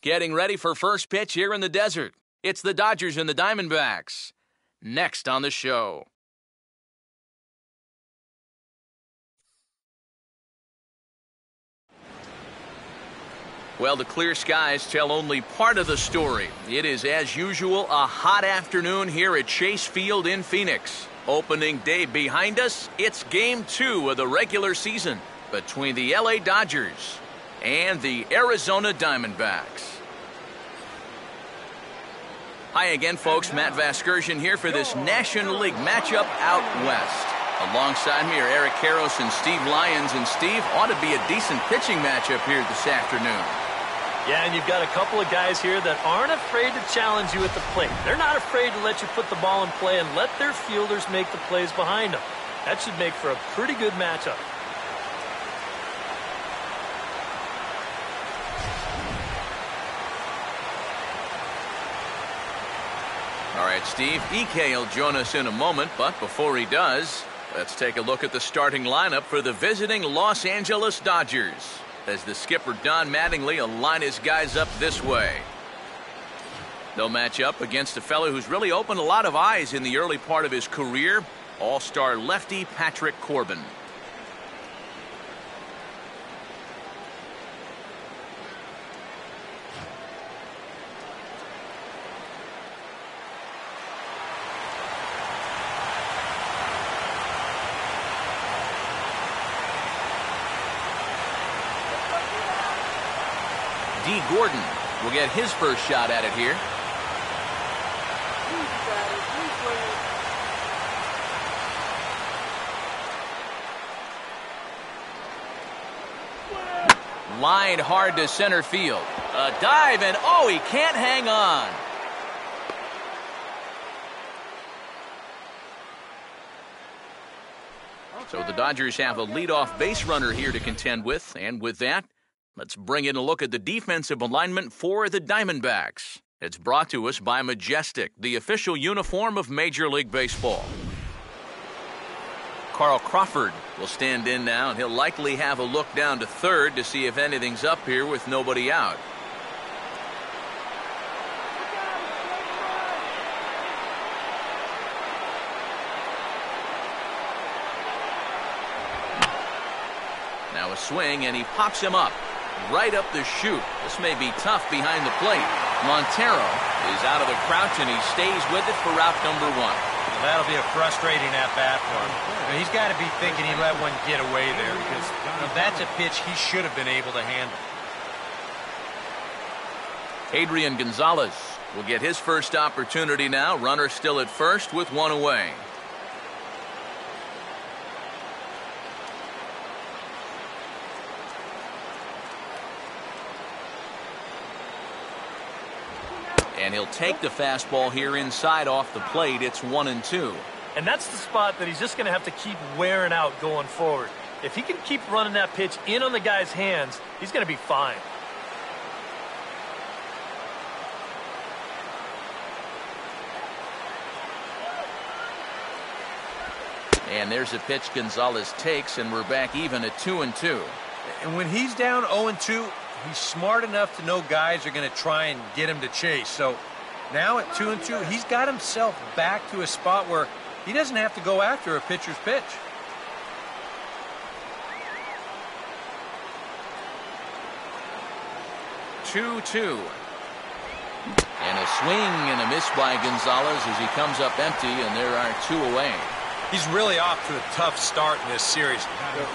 Getting ready for first pitch here in the desert. It's the Dodgers and the Diamondbacks. Next on the show. Well, the clear skies tell only part of the story. It is, as usual, a hot afternoon here at Chase Field in Phoenix. Opening day behind us, it's Game 2 of the regular season between the LA Dodgers and the Arizona Diamondbacks. Hi again, folks. Matt Vasgersian here for this National League matchup out west. Alongside me are Eric Karros and Steve Lyons. And Steve, ought to be a decent pitching matchup here this afternoon. Yeah, and you've got a couple of guys here that aren't afraid to challenge you at the plate. They're not afraid to let you put the ball in play and let their fielders make the plays behind them. That should make for a pretty good matchup. All right, Steve, EK will join us in a moment, but before he does, let's take a look at the starting lineup for the visiting Los Angeles Dodgers, as the skipper Don Mattingly will line his guys up this way. They'll match up against a fellow who's really opened a lot of eyes in the early part of his career, all-star lefty Patrick Corbin. D. Gordon will get his first shot at it here. Lined hard to center field. A dive, and oh, he can't hang on. So the Dodgers have a leadoff base runner here to contend with, and with that, let's bring in a look at the defensive alignment for the Diamondbacks. It's brought to us by Majestic, the official uniform of Major League Baseball. Carl Crawford will stand in now, and he'll likely have a look down to third to see if anything's up here with nobody out. Now a swing, and he pops him up. Right up the chute. This may be tough behind the plate. Montero is out of the crouch, and he stays with it for route number one. Well, that'll be a frustrating at-bat for him. He's got to be thinking he let one get away there, because that's a pitch he should have been able to handle. Adrian Gonzalez will get his first opportunity now. Runner still at first with one away. And he'll take the fastball here inside off the plate. It's 1-2. And that's the spot that he's just going to have to keep wearing out going forward. If he can keep running that pitch in on the guy's hands, he's going to be fine. And there's a pitch Gonzalez takes, and we're back even at 2-2. And when he's down 0-2, he's smart enough to know guys are going to try and get him to chase. So now at 2-2, he's got himself back to a spot where he doesn't have to go after a pitcher's pitch. Two-two. And a swing and a miss by Gonzalez as he comes up empty, and there are two away. He's really off to a tough start in this series.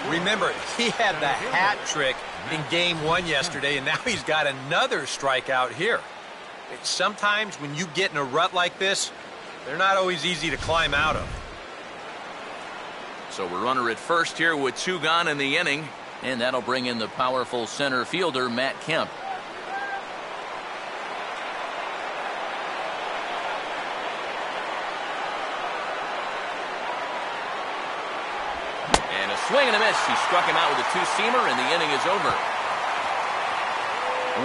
Remember, he had the hat trick in Game 1 yesterday, and now he's got another strikeout here. Sometimes when you get in a rut like this, they're not always easy to climb out of. So we're runner at first here with two gone in the inning, and that'll bring in the powerful center fielder, Matt Kemp. Swing and a miss. He struck him out with a two-seamer, and the inning is over.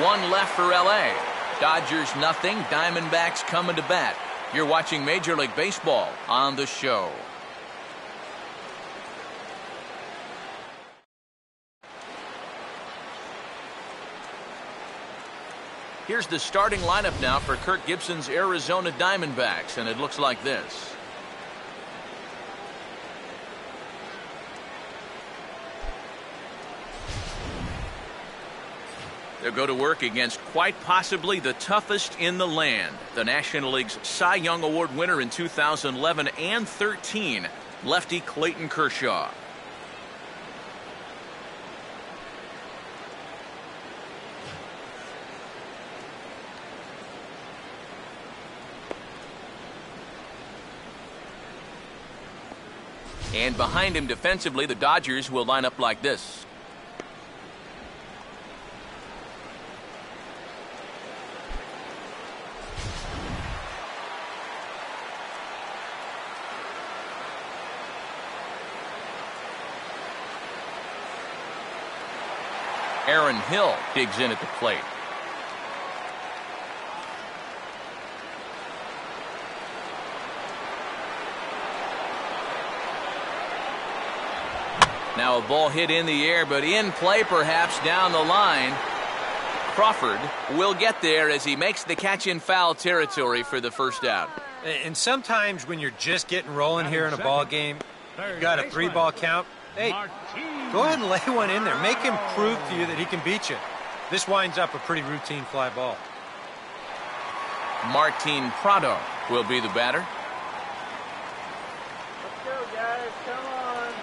One left for L.A. Dodgers nothing. Diamondbacks coming to bat. You're watching Major League Baseball on the show. Here's the starting lineup now for Kirk Gibson's Arizona Diamondbacks, and it looks like this. They'll go to work against quite possibly the toughest in the land, the National League's Cy Young Award winner in 2011 and 13, lefty Clayton Kershaw. And behind him defensively, the Dodgers will line up like this. Aaron Hill digs in at the plate. Now a ball hit in the air, but in play perhaps down the line. Crawford will get there as he makes the catch in foul territory for the first out. And sometimes when you're just getting rolling here in a ball game, you've got a 3-ball count. Hey, go ahead and lay one in there. Make him prove to you that he can beat you. This winds up a pretty routine fly ball. Martin Prado will be the batter. Let's go, guys. Come on.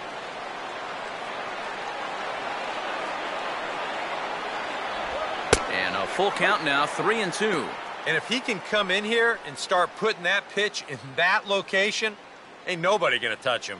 And a full count now, 3-2. And if he can come in here and start putting that pitch in that location, ain't nobody going to touch him.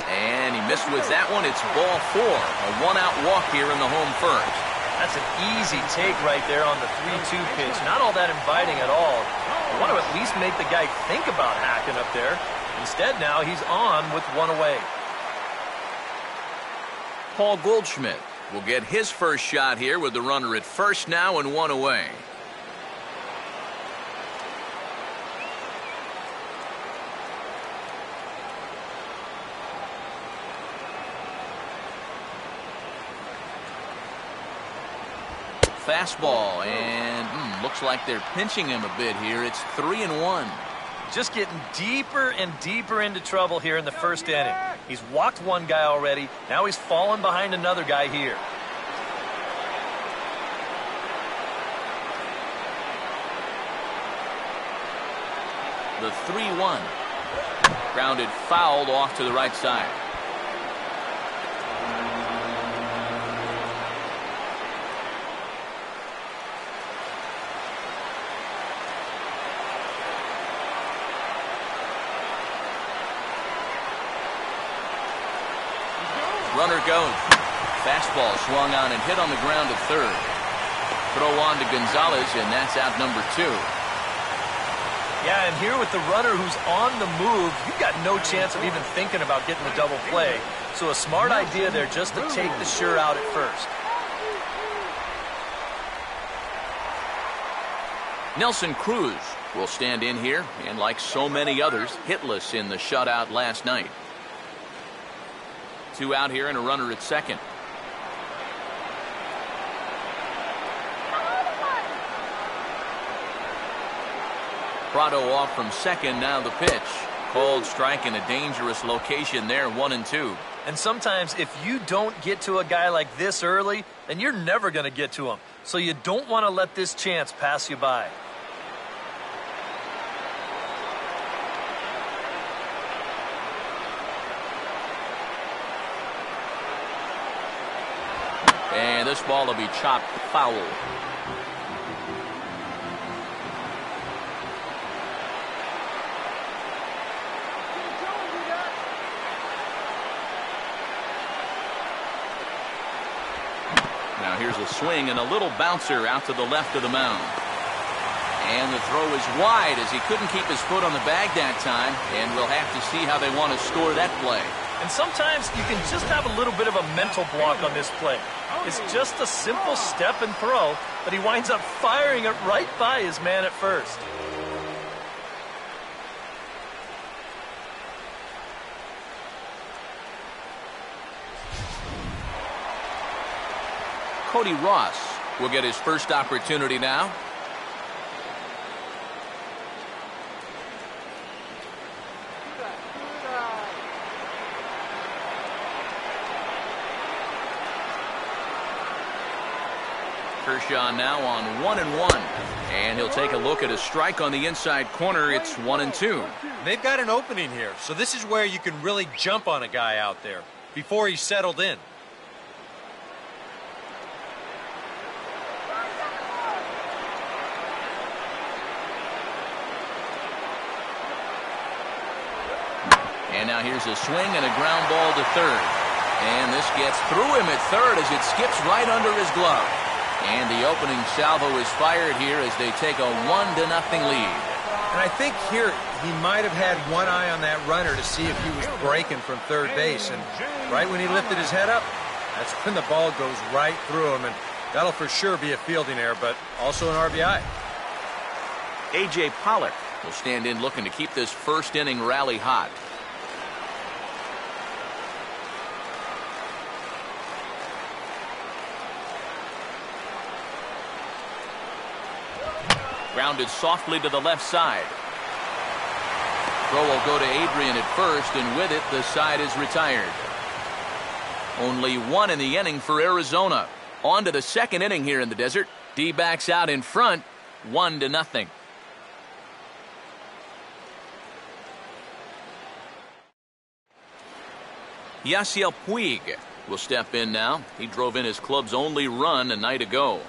And he missed with that one. It's ball 4. A 1-out walk here in the home first. That's an easy take right there on the 3-2 pitch. Not all that inviting at all. I want to at least make the guy think about hacking up there. Instead now he's on with 1 away. Paul Goldschmidt will get his first shot here with the runner at first now and 1 away. Fastball, and looks like they're pinching him a bit here. It's 3-1. Just getting deeper and deeper into trouble here in the first inning. He's walked one guy already. Now he's fallen behind another guy here. The 3-1. Grounded fouled off to the right side. Runner goes. Fastball swung on and hit on the ground at third. Throw on to Gonzalez, and that's out number 2. Yeah, and here with the runner who's on the move, you've got no chance of even thinking about getting the double play. So a smart idea there just to take the sure out at first. Nelson Cruz will stand in here, and like so many others, hitless in the shutout last night. 2 out here and a runner at second. Prado off from second, now the pitch. Called strike in a dangerous location there, 1-2. And sometimes if you don't get to a guy like this early, then you're never going to get to him. So you don't want to let this chance pass you by. And this ball will be chopped foul. Now here's a swing and a little bouncer out to the left of the mound. And the throw is wide as he couldn't keep his foot on the bag that time, and we'll have to see how they want to score that play. And sometimes you can just have a little bit of a mental block on this play. It's just a simple step and throw, but he winds up firing it right by his man at first. Cody Ross will get his first opportunity now. Kershaw now on 1-1, and he'll take a look at a strike on the inside corner. It's 1-2. They've got an opening here, so this is where you can really jump on a guy out there before he's settled in. And now here's a swing and a ground ball to third. And this gets through him at third as it skips right under his glove. And the opening salvo is fired here as they take a 1-0 lead. And I think here he might have had one eye on that runner to see if he was breaking from third base. And right when he lifted his head up, that's when the ball goes right through him. And that'll for sure be a fielding error, but also an RBI. A.J. Pollock will stand in looking to keep this first inning rally hot. Grounded softly to the left side. Throw will go to Adrian at first, and with it, the side is retired. Only one in the inning for Arizona. On to the second inning here in the desert. D-backs out in front, 1-0. Yasiel Puig will step in now. He drove in his club's only run a night ago.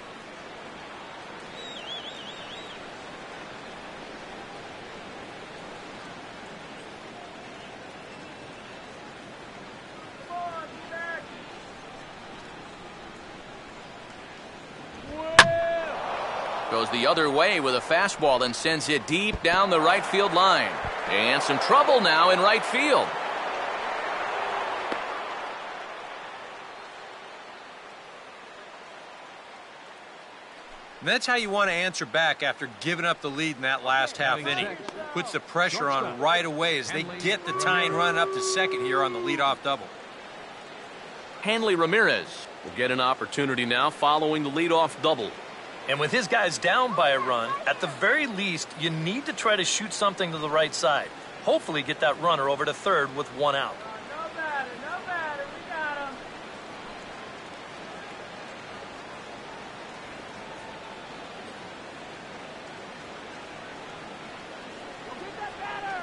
Goes the other way with a fastball and sends it deep down the right field line. And some trouble now in right field. And that's how you want to answer back after giving up the lead in that last half inning. Puts the pressure on right away as they get the tying run up to second here on the leadoff double. Hanley Ramirez will get an opportunity now following the leadoff double. And with his guys down by a run, at the very least, you need to try to shoot something to the right side. Hopefully get that runner over to third with one out. No matter, we got him. We'll get that batter.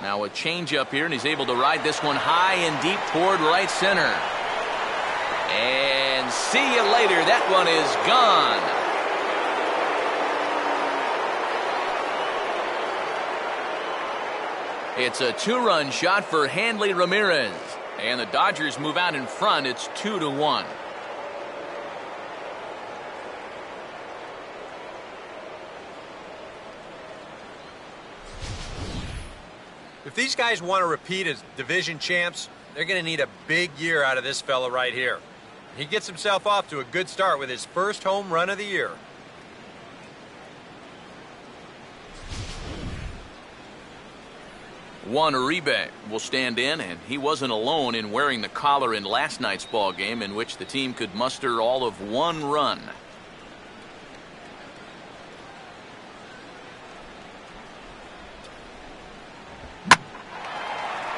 Now a changeup here, and he's able to ride this one high and deep toward right center. And see you later. That one is gone. It's a two-run shot for Hanley Ramirez. And the Dodgers move out in front. It's 2-1. If these guys want to repeat as division champs, they're going to need a big year out of this fella right here. He gets himself off to a good start with his first home run of the year. Juan Uribe will stand in, and he wasn't alone in wearing the collar in last night's ball game, in which the team could muster all of one run.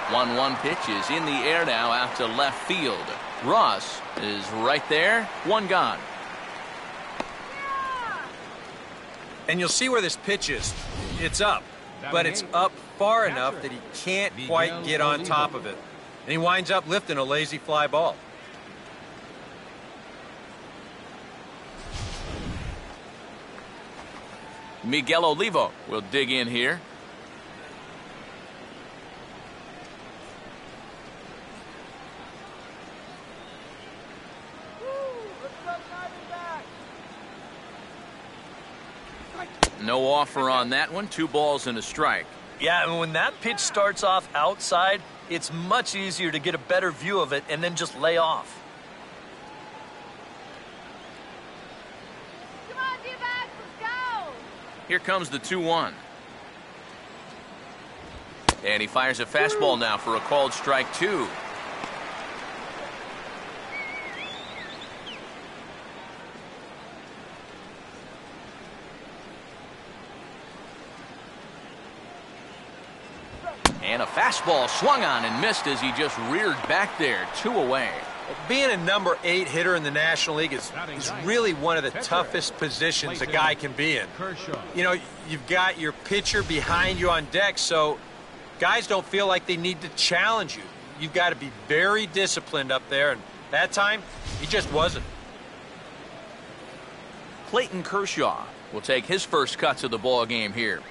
One pitch is in the air now out to left field. Ross is right there, one gone. And you'll see where this pitch is. It's up, but it's up far enough that he can't quite get on top of it. And he winds up lifting a lazy fly ball. Miguel Olivo will dig in here. No offer on that one. 2 balls and a strike. Yeah, and when that pitch starts off outside, it's much easier to get a better view of it and then just lay off. Come on, D-backs, let's go! Here comes the 2-1. And he fires a fastball now for a called strike 2. And a fastball swung on and missed as he just reared back there. 2 away. Being a number 8 hitter in the National League is really one of the toughest positions a guy can be in. You know, you've got your pitcher behind you on deck, so guys don't feel like they need to challenge you. You've got to be very disciplined up there, and that time, he just wasn't. Clayton Kershaw will take his first cuts of the ball game here.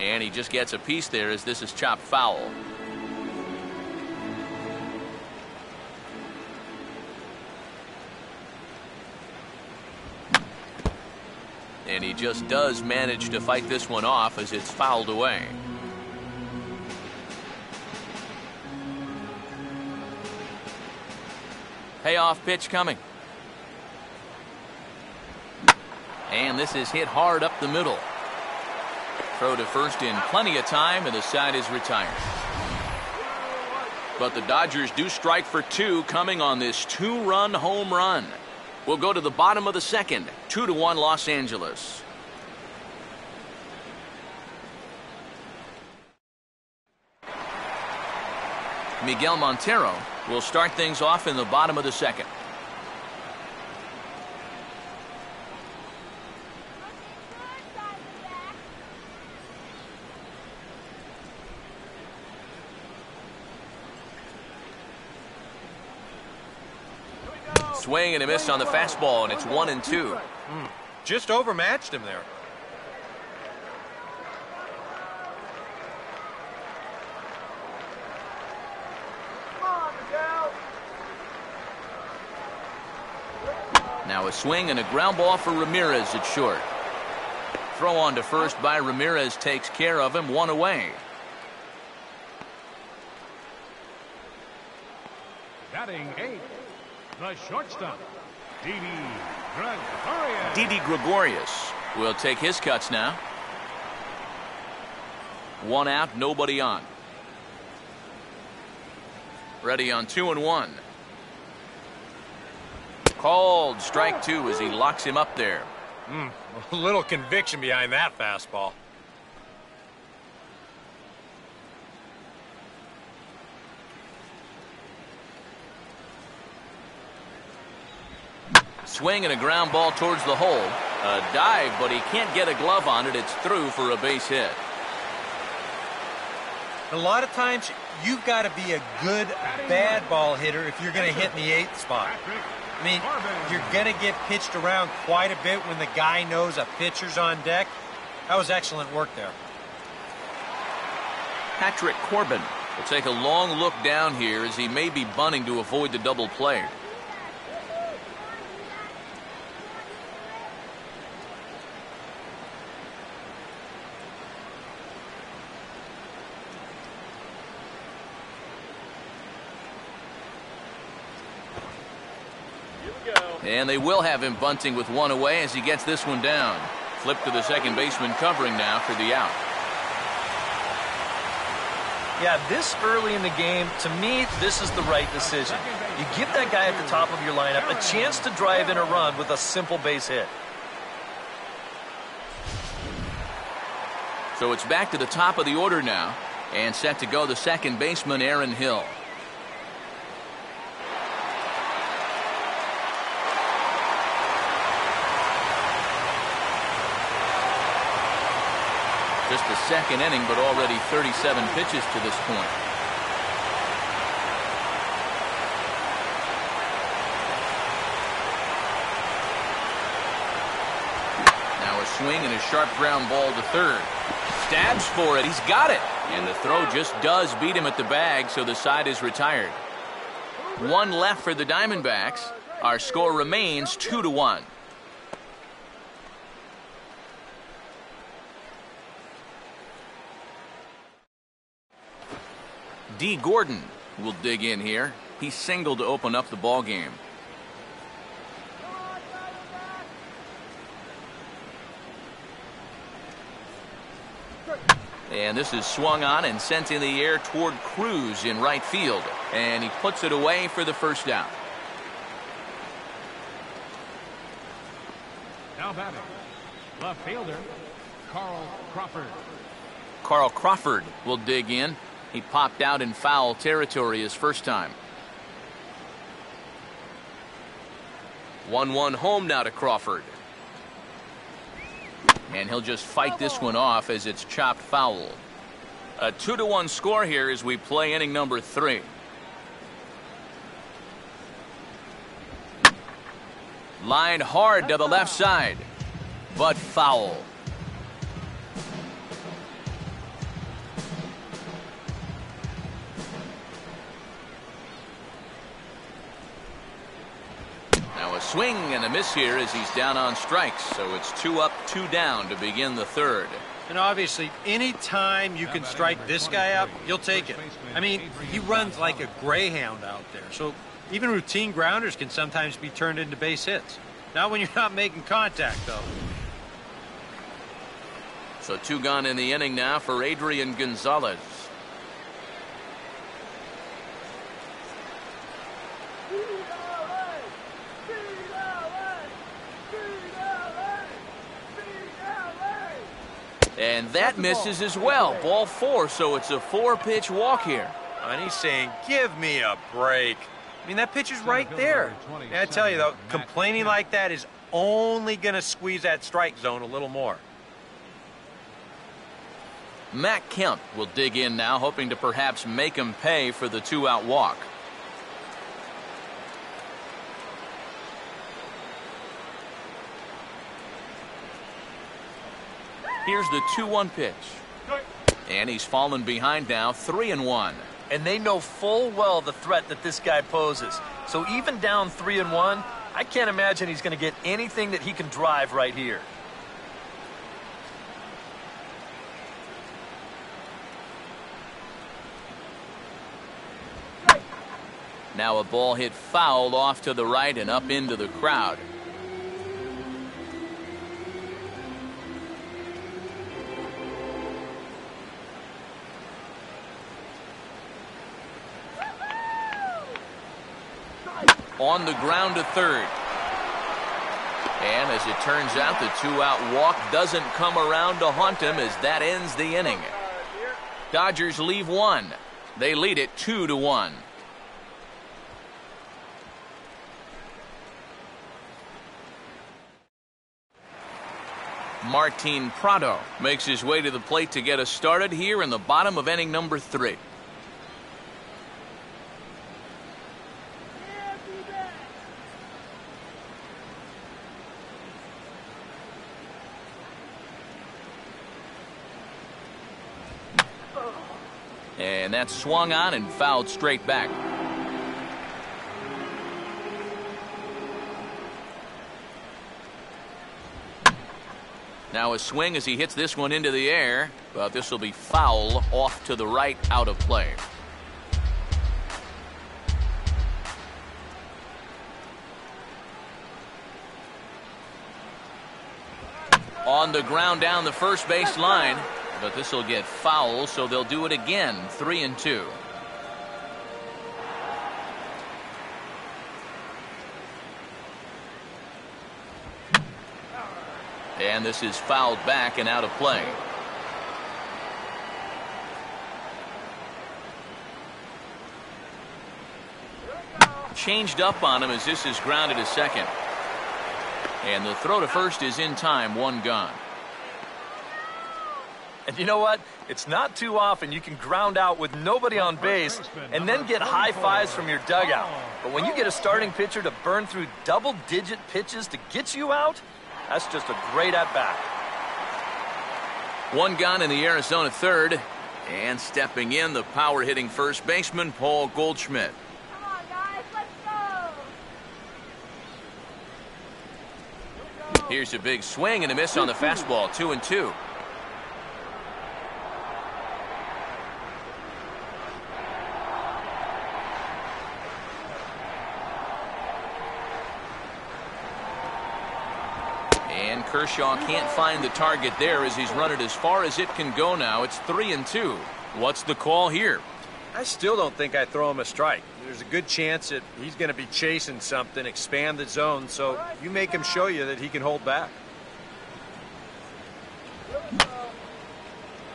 And he just gets a piece there as this is chopped foul. And he just does manage to fight this one off as it's fouled away. Payoff pitch coming. And this is hit hard up the middle. Throw to first in plenty of time, and the side is retired. But the Dodgers do strike for 2 coming on this 2-run home run. We'll go to the bottom of the second. 2-1 Los Angeles. Miguel Montero will start things off in the bottom of the second. Swing and a miss on the fastball, and it's 1-2. Just overmatched him there. Now a swing and a ground ball for Ramirez at short. Throw on to first by Ramirez takes care of him. 1 away. Batting 8, the shortstop, Didi Gregorius. Didi Gregorius will take his cuts now. 1 out, nobody on. Ready on 2-1. Called strike 2 as he locks him up there. A little conviction behind that fastball. Swing and a ground ball towards the hole. A dive, but he can't get a glove on it. It's through for a base hit. A lot of times, you've got to be a good bad ball hitter if you're going to hit in the 8th spot. I mean, you're going to get pitched around quite a bit when the guy knows a pitcher's on deck. That was excellent work there. Patrick Corbin will take a long look down here as he may be bunting to avoid the double play. And they will have him bunting with 1 away as he gets this one down. Flip to the second baseman covering now for the out. Yeah, this early in the game, to me, this is the right decision. You give that guy at the top of your lineup a chance to drive in a run with a simple base hit. So it's back to the top of the order now, and set to go the second baseman, Aaron Hill. Just the second inning, but already 37 pitches to this point. Now a swing and a sharp ground ball to third. Stabs for it. He's got it. And the throw just does beat him at the bag, so the side is retired. 1 left for the Diamondbacks. Our score remains 2-1. Dee Gordon will dig in here. He singled to open up the ball game. And this is swung on and sent in the air toward Cruz in right field. And he puts it away for the first down. Now batting, left fielder, Carl Crawford. Carl Crawford will dig in. He popped out in foul territory his first time. 1-1 home now to Crawford. And he'll just fight this one off as it's chopped foul. A 2-1 score here as we play inning number 3. Line hard to the left side, but foul. Now a swing and a miss here as he's down on strikes, so it's 2 up, 2 down to begin the third. And obviously, any time you can strike this guy out, you'll take it. I mean, he runs like a greyhound out there, so even routine grounders can sometimes be turned into base hits. Not when you're not making contact, though. So 2 gone in the inning now for Adrian Gonzalez. And that misses as well. Ball 4, so it's a 4-pitch walk here. And he's saying, give me a break. I mean, that pitch is right there. And I tell you, though, complaining like that is only going to squeeze that strike zone a little more. Matt Kemp will dig in now, hoping to perhaps make him pay for the 2-out walk. Here's the 2-1 pitch. And he's fallen behind now, 3-1. And they know full well the threat that this guy poses. So even down 3-1, I can't imagine he's going to get anything that he can drive right here. Now a ball hit foul off to the right and up into the crowd. On the ground to third. And as it turns out, the 2-out walk doesn't come around to haunt him as that ends the inning. Dodgers leave 1. They lead it 2-1. Martin Prado makes his way to the plate to get us started here in the bottom of inning number 3. And that's swung on and fouled straight back. Now a swing as he hits this one into the air, but this will be foul off to the right, out of play. On the ground down the first base line, but this will get foul, so they'll do it again, 3-2. And this is fouled back and out of play. Changed up on him as this is grounded to second. And the throw to first is in time, 1 gone. And you know what? It's not too often you can ground out with nobody on base and then get high fives from your dugout. But when you get a starting pitcher to burn through double-digit pitches to get you out, that's just a great at-bat. 1 gone in the Arizona third. And stepping in, the power-hitting first baseman, Paul Goldschmidt. Come on, guys, let's go. Here's a big swing and a miss on the fastball, 2-2. Kershaw can't find the target there as he's run it as far as it can go now. It's 3-2. What's the call here? I still don't think I throw him a strike. There's a good chance that he's going to be chasing something, expand the zone, so you make him show you that he can hold back.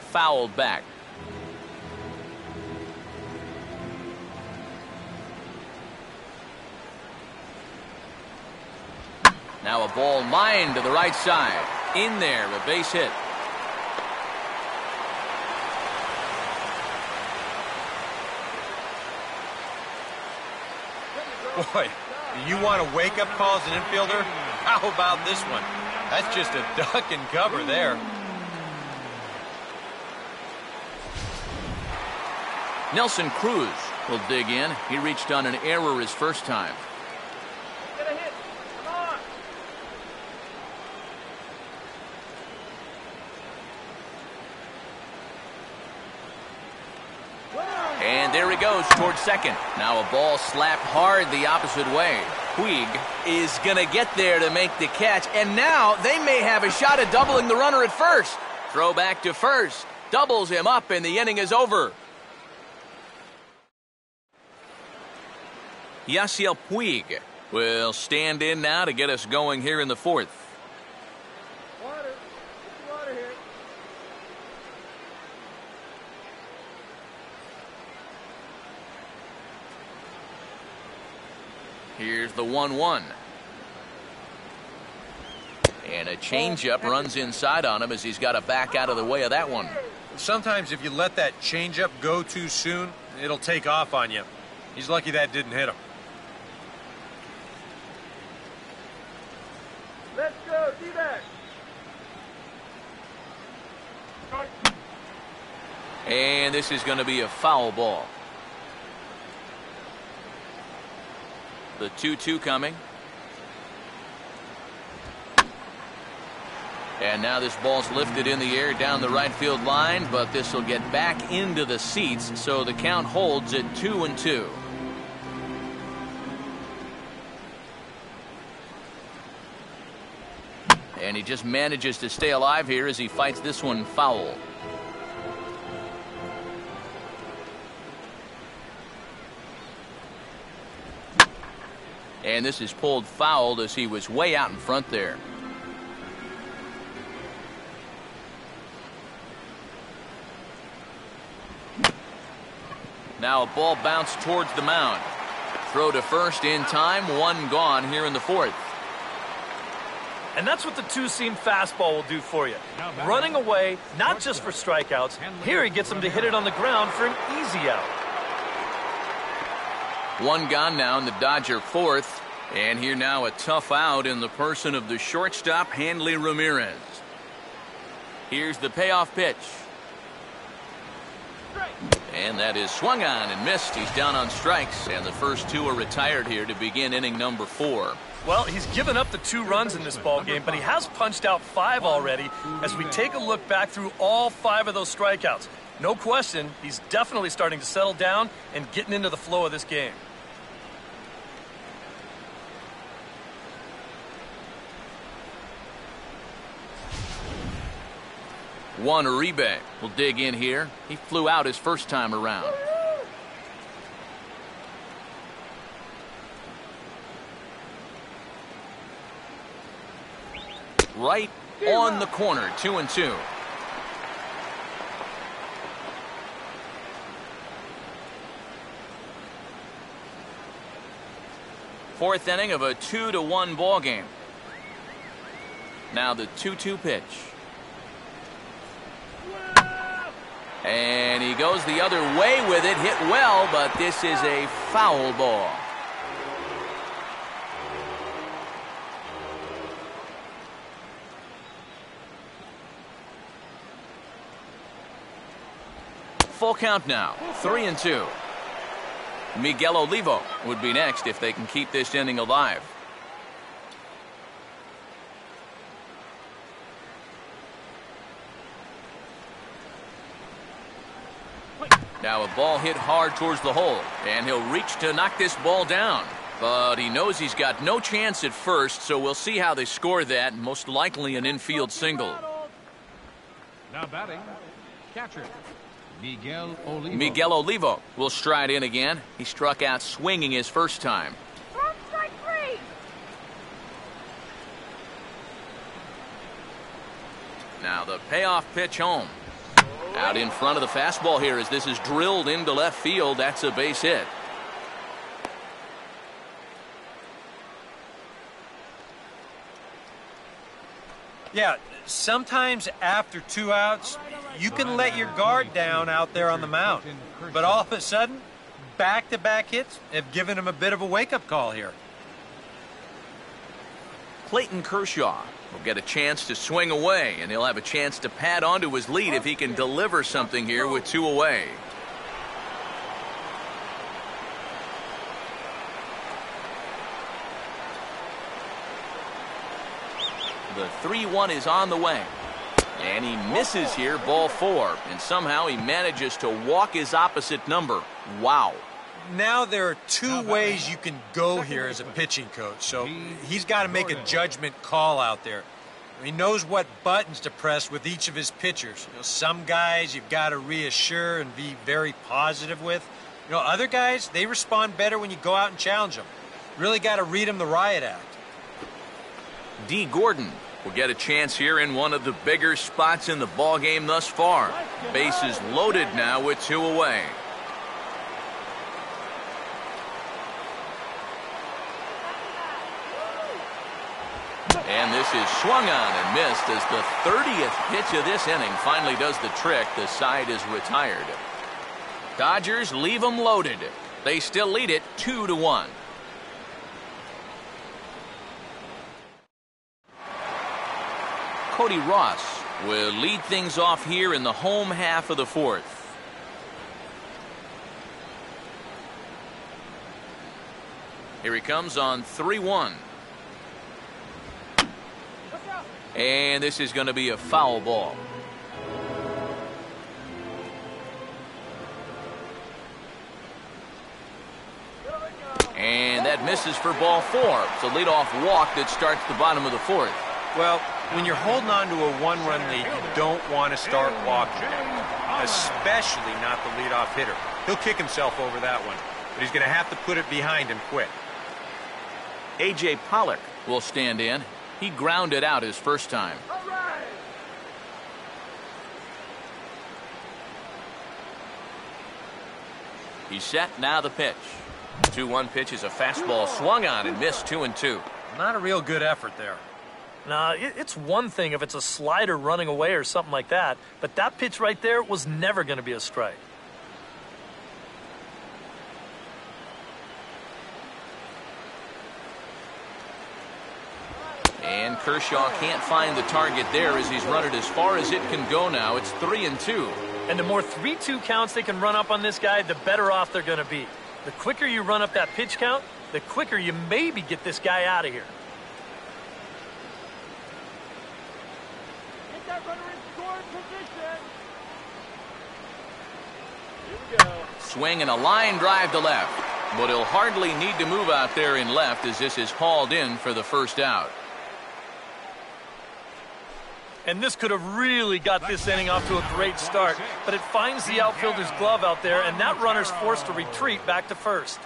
Fouled back. Now a ball lined to the right side. In there, a base hit. Boy, do you want to wake up call as an infielder? How about this one? That's just a duck and cover there. Nelson Cruz will dig in. He reached on an error his first time. Get a hit. Come on. And there he goes towards second. Now a ball slapped hard the opposite way. Puig is going to get there to make the catch. And now they may have a shot at doubling the runner at first. Throw back to first. Doubles him up and the inning is over. Yasiel Puig will stand in now to get us going here in the fourth. Water. Get the water here. Here's the 1-1. And a changeup runs inside on him as he's got to back out of the way of that one. Sometimes if you let that changeup go too soon, it'll take off on you. He's lucky that didn't hit him. Let's go. D-back. And this is going to be a foul ball. The 2-2 coming. And now this ball's lifted in the air down the right field line, but this will get back into the seats, so the count holds at 2-2. And he just manages to stay alive here as he fights this one foul. And this is pulled foul as he was way out in front there. Now a ball bounced towards the mound. Throw to first in time, one gone here in the fourth. And that's what the two-seam fastball will do for you. Running away, not just for strikeouts. Here he gets him to hit it on the ground for an easy out. One gone now in the Dodger fourth. And here now a tough out in the person of the shortstop, Hanley Ramirez. Here's the payoff pitch. And that is swung on and missed. He's down on strikes, and the first two are retired here to begin inning number 4. Well, he's given up the 2 runs in this ball game, but he has punched out 5 already as we take a look back through all 5 of those strikeouts. No question, he's definitely starting to settle down and getting into the flow of this game. Juan Uribe will dig in here. He flew out his first time around. Right on the corner, 2-2. Fourth inning of a 2-1 ball game. Now the 2-2 pitch. And he goes the other way with it, hit well, but this is a foul ball. Full count now, 3-2. Miguel Olivo would be next if they can keep this inning alive. Now a ball hit hard towards the hole, and he'll reach to knock this ball down. But he knows he's got no chance at first, so we'll see how they score that. Most likely an infield single. Now batting, catcher, Miguel Olivo. Miguel Olivo will stride in again. He struck out swinging his first time. Strike three. Now the payoff pitch home. Out in front of the fastball here as this is drilled into left field. That's a base hit. Yeah, sometimes after 2 outs, you can let your guard down out there on the mound. But all of a sudden, back-to-back hits have given him a bit of a wake-up call here. Clayton Kershaw will get a chance to swing away, and he'll have a chance to pad onto his lead if he can deliver something here with 2 away. The 3-1 is on the way. And he misses here, ball 4. And somehow he manages to walk his opposite number. Wow. Now there are 2 ways you can go here as a pitching coach. So he's got to make a judgment call out there. He knows what buttons to press with each of his pitchers. Some guys you've got to reassure and be very positive with. Other guys, they respond better when you go out and challenge them. Really got to read them the riot act. D. Gordon will get a chance here in one of the bigger spots in the ballgame thus far. Bases loaded now with 2 away. And this is swung on and missed as the 30th pitch of this inning finally does the trick. The side is retired. Dodgers leave them loaded. They still lead it 2-1. Cody Ross will lead things off here in the home half of the 4th. Here he comes on 3-1. And this is going to be a foul ball. And that misses for ball 4. It's a leadoff walk that starts the bottom of the 4th. Well, when you're holding on to a 1-run lead, you don't want to start walking, especially not the leadoff hitter. He'll kick himself over that one, but he's going to have to put it behind him quick. A.J. Pollock will stand in. He grounded out his first time. He's set, now the pitch. 2-1 pitch is a fastball swung on and missed 2-2. Not a real good effort there. Nah, it's one thing if it's a slider running away or something like that, but that pitch right there was never going to be a strike. And Kershaw can't find the target there as he's run it as far as it can go now. It's 3-2. And the more 3-2 counts they can run up on this guy, the better off they're going to be. The quicker you run up that pitch count, the quicker you maybe get this guy out of here. Get that runner in scoring position. Here we go. Swing and a line drive to left. But he'll hardly need to move out there in left as this is hauled in for the first out. And this could have really got this inning off to a great start, but it finds the outfielder's glove out there, and that runner's forced to retreat back to first.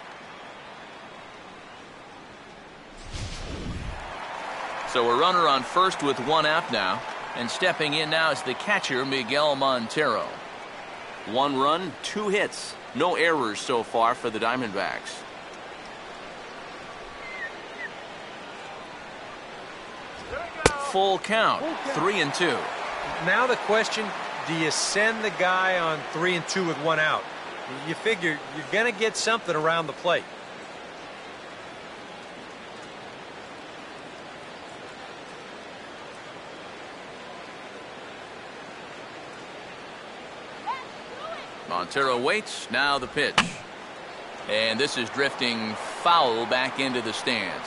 So a runner on first with 1 out now, and stepping in now is the catcher, Miguel Montero. 1 run, 2 hits. No errors so far for the Diamondbacks. Full count, 3-2. Now the question, do you send the guy on 3-2 with 1 out? You figure you're going to get something around the plate. Montero waits, now the pitch. And this is drifting foul back into the stands.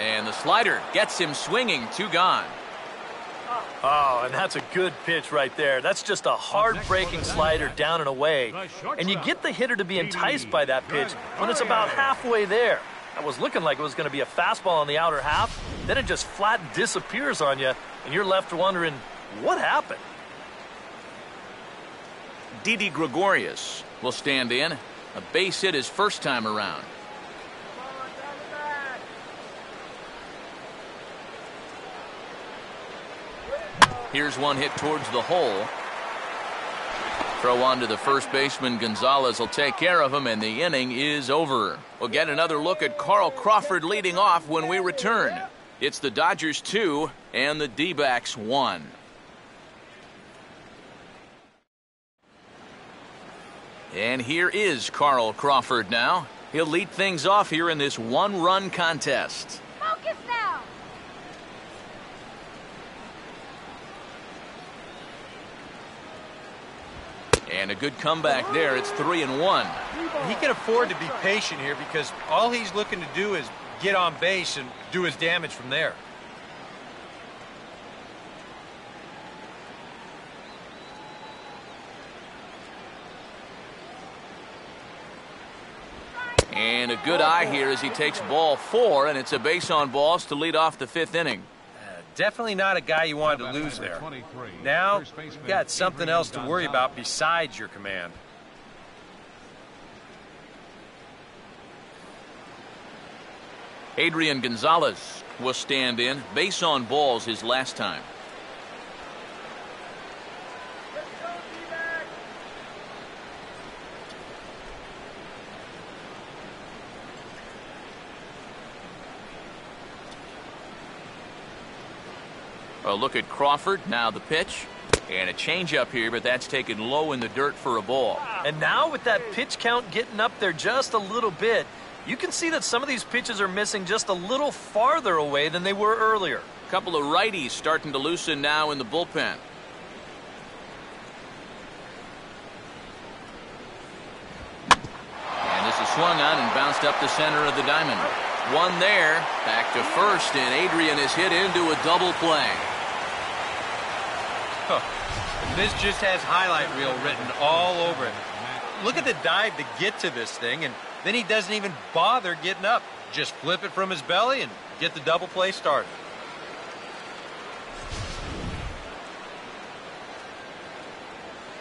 And the slider gets him swinging, 2 gone. Oh, and that's a good pitch right there. That's just a hard-breaking slider down and away. And you get the hitter to be enticed by that pitch when it's about halfway there. That was looking like it was going to be a fastball on the outer half. Then it just flat disappears on you, and you're left wondering, what happened? Didi Gregorius will stand in. A base hit his first time around. Here's one hit towards the hole. Throw on to the first baseman. Gonzalez will take care of him, and the inning is over. We'll get another look at Carl Crawford leading off when we return. It's the Dodgers 2 and the D-backs 1. And here is Carl Crawford now. He'll lead things off here in this one-run contest. Focus now. And a good comeback there. It's 3-1. He can afford to be patient here because all he's looking to do is get on base and do his damage from there. And a good eye here as he takes ball 4, and it's a base on balls to lead off the 5th inning. Definitely not a guy you wanted to lose there. Now, you've got something else to worry about besides your command. Adrian Gonzalez will stand in. Base on balls his last time. A look at Crawford. Now the pitch. And a changeup here, but that's taken low in the dirt for a ball. And now with that pitch count getting up there just a little bit, you can see that some of these pitches are missing just a little farther away than they were earlier. A couple of righties starting to loosen now in the bullpen. And this is swung on and bounced up the center of the diamond. One there. Back to first, and Adrian is hit into a double play. This just has highlight reel written all over it. Look at the dive to get to this thing, and then he doesn't even bother getting up. Just flip it from his belly and get the double play started.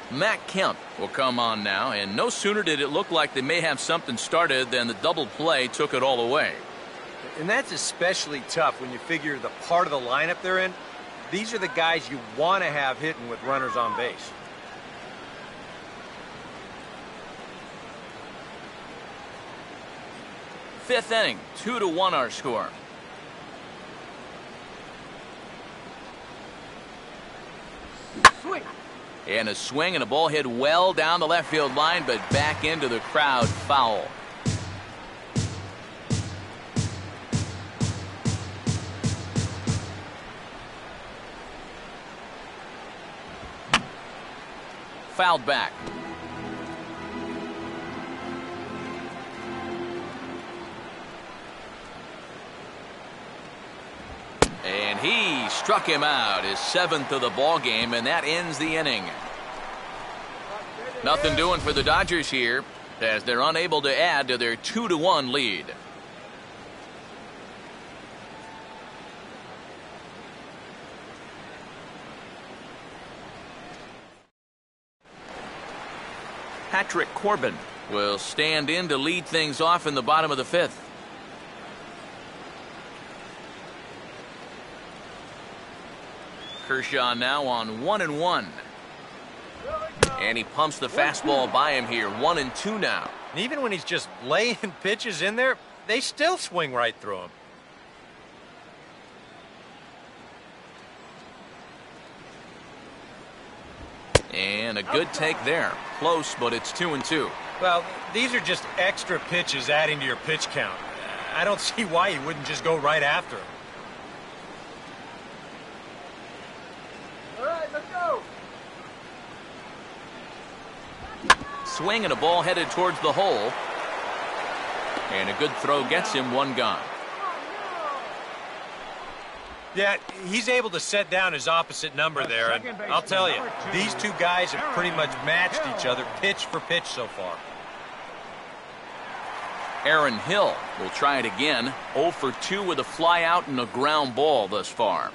Matt Kemp will come on now, and no sooner did it look like they may have something started than the double play took it all away. And that's especially tough when you figure the part of the lineup they're in. These are the guys you want to have hitting with runners on base. Fifth inning, 2-1 our score. Swing. And a swing and a ball hit well down the left field line, but back into the crowd, foul. Fouled back. And he struck him out, his 7th of the ball game, and that ends the inning. Nothing doing for the Dodgers here as they're unable to add to their 2-1 lead. Patrick Corbin will stand in to lead things off in the bottom of the 5th. Kershaw now on 1-1. And he pumps the fastball by him here. 1-2 now. And even when he's just laying pitches in there, they still swing right through him. And a good take there. Close, but it's 2-2. Well, these are just extra pitches adding to your pitch count. I don't see why you wouldn't just go right after him. All right, let's go. Swing and a ball headed towards the hole. And a good throw gets him 1 gone. Yeah, he's able to set down his opposite number there, and I'll tell you, these two guys have pretty much matched each other pitch for pitch so far. Aaron Hill will try it again. 0 for 2 with a fly out and a ground ball thus far.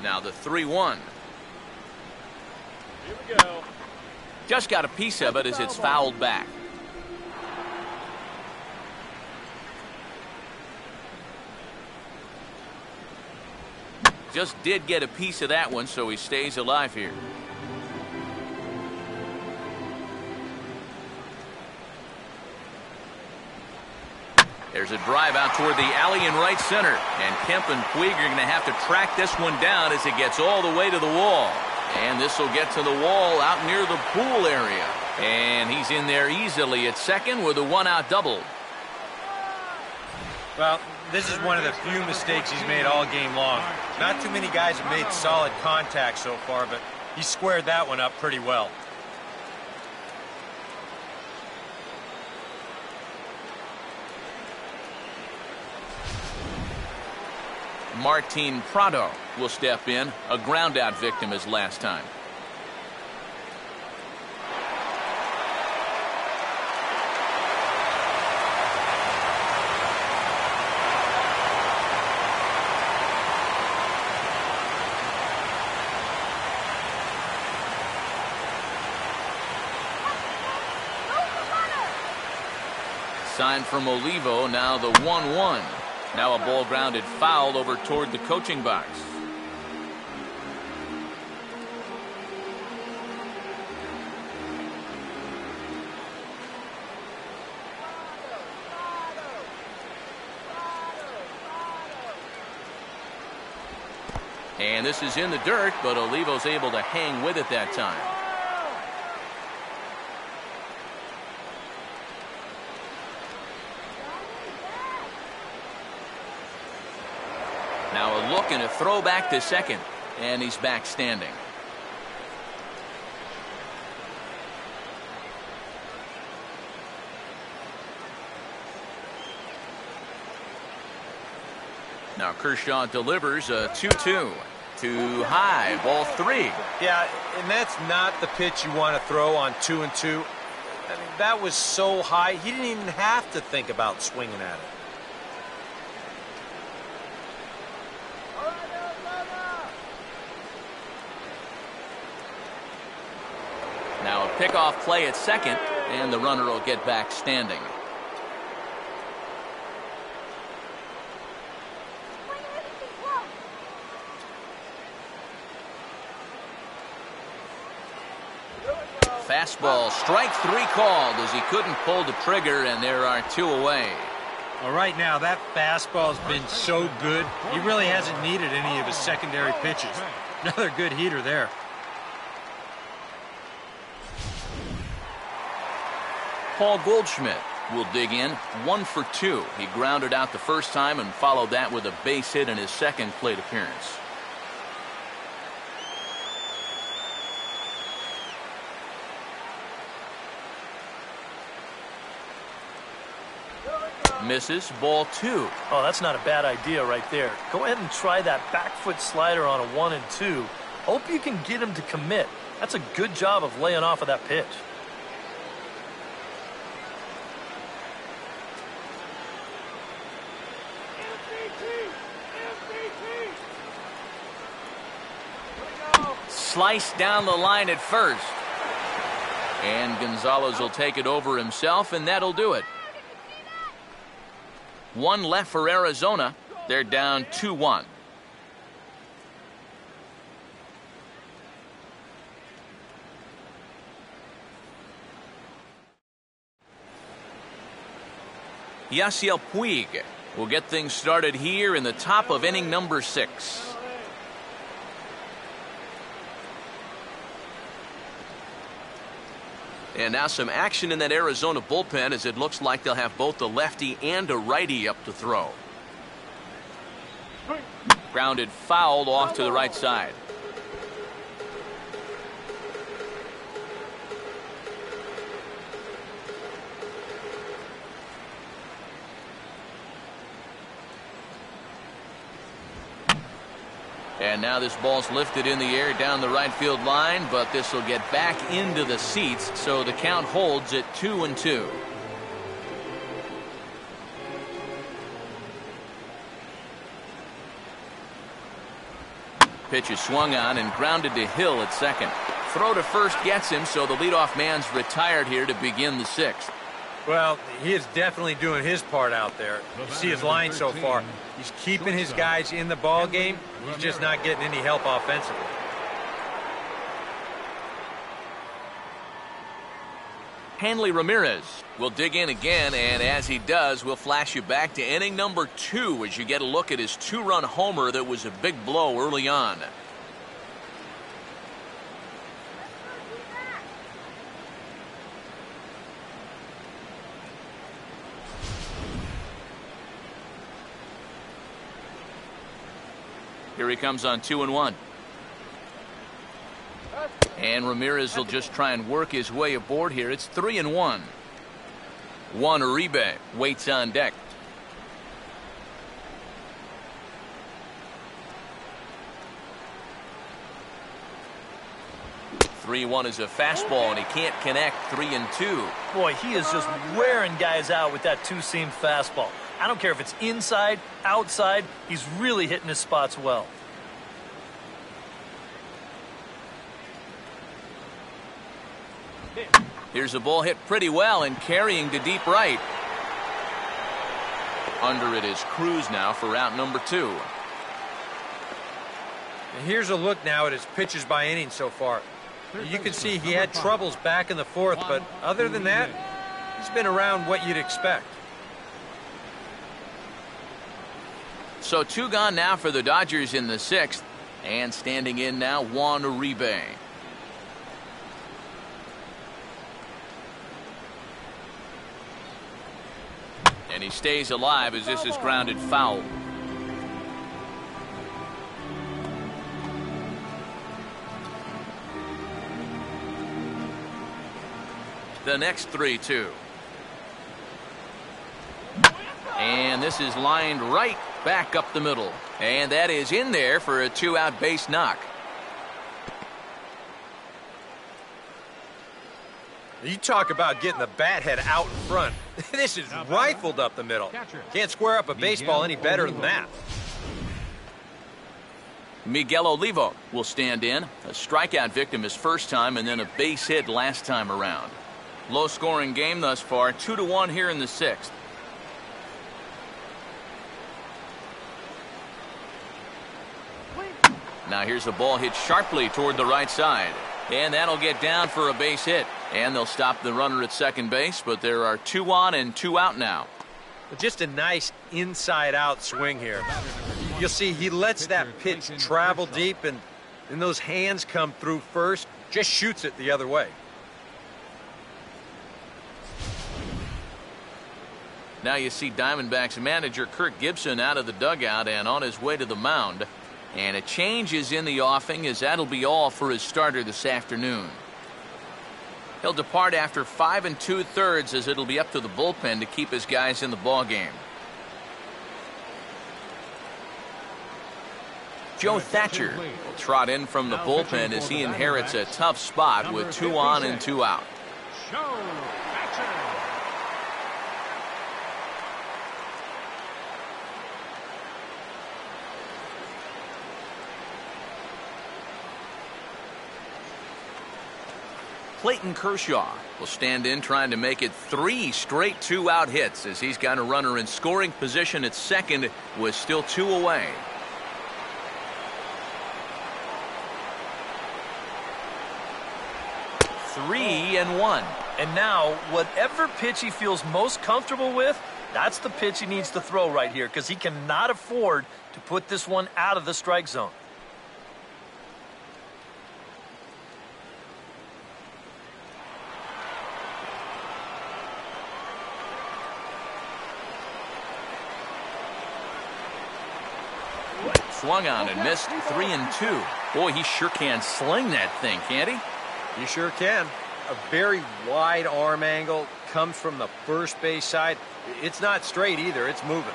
Now the 3-1. Here we go. Just got a piece of it as it's fouled back. Just did get a piece of that one, so he stays alive here. There's a drive out toward the alley in right center. And Kemp and Puig are going to have to track this one down as it gets all the way to the wall. And this will get to the wall out near the pool area. And he's in there easily at second with a one-out double. Well, this is one of the few mistakes he's made all game long. Not too many guys have made solid contact so far, but he squared that one up pretty well. Martin Prado will step in, a ground-out victim as last time. Sign from Olivo, now the 1-1. Now a ball grounded foul over toward the coaching box. And this is in the dirt, but Olivo's able to hang with it that time. Now a look and a throw back to second, and he's back standing. Now Kershaw delivers a 2-2. Too high, ball 3. Yeah, and that's not the pitch you want to throw on 2-2. I mean, that was so high, he didn't even have to think about swinging at it. Now a pickoff play at second, and the runner will get back standing. Fastball, strike 3 called as he couldn't pull the trigger, and there are 2 away. Well, right now, that fastball's been so good, he really hasn't needed any of his secondary pitches. Another good heater there. Paul Goldschmidt will dig in, 1 for 2. He grounded out the first time and followed that with a base hit in his second plate appearance. Misses, ball 2. Oh, that's not a bad idea right there. Go ahead and try that back foot slider on a 1 and 2. Hope you can get him to commit. That's a good job of laying off of that pitch. Sliced down the line at first. And Gonzalez will take it over himself, and that'll do it. 1 left for Arizona. They're down 2-1. Yasiel Puig will get things started here in the top of inning number 6. And now some action in that Arizona bullpen as it looks like they'll have both a lefty and a righty up to throw. Grounded fouled off to the right side. And now this ball's lifted in the air down the right field line, but this will get back into the seats, so the count holds at 2-2. Pitch is swung on and grounded to Hill at second. Throw to first gets him, so the leadoff man's retired here to begin the sixth. Well, he is definitely doing his part out there. You see his line so far. He's keeping his guys in the ball game. He's just not getting any help offensively. Hanley Ramirez will dig in again, and as he does, we'll flash you back to inning number 2 as you get a look at his 2-run homer that was a big blow early on. Here he comes on 2-1. And Ramirez will just try and work his way aboard here. It's 3-1. Juan Uribe waits on deck. "3-1 is a fastball, and he can't connect. 3-2. Boy, he is just wearing guys out with that two-seam fastball. I don't care if it's inside, outside, he's really hitting his spots well. Here's a ball hit pretty well and carrying to deep right. Under it is Cruz now for out number 2. And here's a look now at his pitches by inning so far. You can see he had troubles back in the 4th, but other than that, he's been around what you'd expect. So 2 gone now for the Dodgers in the 6th. And standing in now, Juan Uribe. And he stays alive as this is grounded foul. The next 3-2. And this is lined right back up the middle. And that is in there for a 2-out base knock. You talk about getting the bat head out in front. This is rifled up the middle. Can't square up a baseball any better than that. Miguel Olivo will stand in. A strikeout victim his first time and then a base hit last time around. Low scoring game thus far. 2-1 here in the 6th. Now here's a ball hit sharply toward the right side. And that'll get down for a base hit. And they'll stop the runner at second base, but there are 2 on and 2 out now. Just a nice inside-out swing here. You'll see he lets that pitch travel deep, and those hands come through first. Just shoots it the other way. Now you see Diamondbacks manager Kirk Gibson out of the dugout and on his way to the mound. And a change is in the offing, as that'll be all for his starter this afternoon. He'll depart after 5 2/3, as it'll be up to the bullpen to keep his guys in the ballgame. Joe Thatcher will trot in from the bullpen as he inherits a tough spot with 2 on and 2 out. Joe Thatcher. Clayton Kershaw will stand in, trying to make it 3 straight 2-out hits, as he's got a runner in scoring position at second with still 2 away. Three and 1. And now, whatever pitch he feels most comfortable with, that's the pitch he needs to throw right here, because he cannot afford to put this one out of the strike zone. Swung on and missed. 3 and 2. Boy, he sure can sling that thing, can't he? You sure can. A very wide arm angle, comes from the first base side. It's not straight either. It's moving.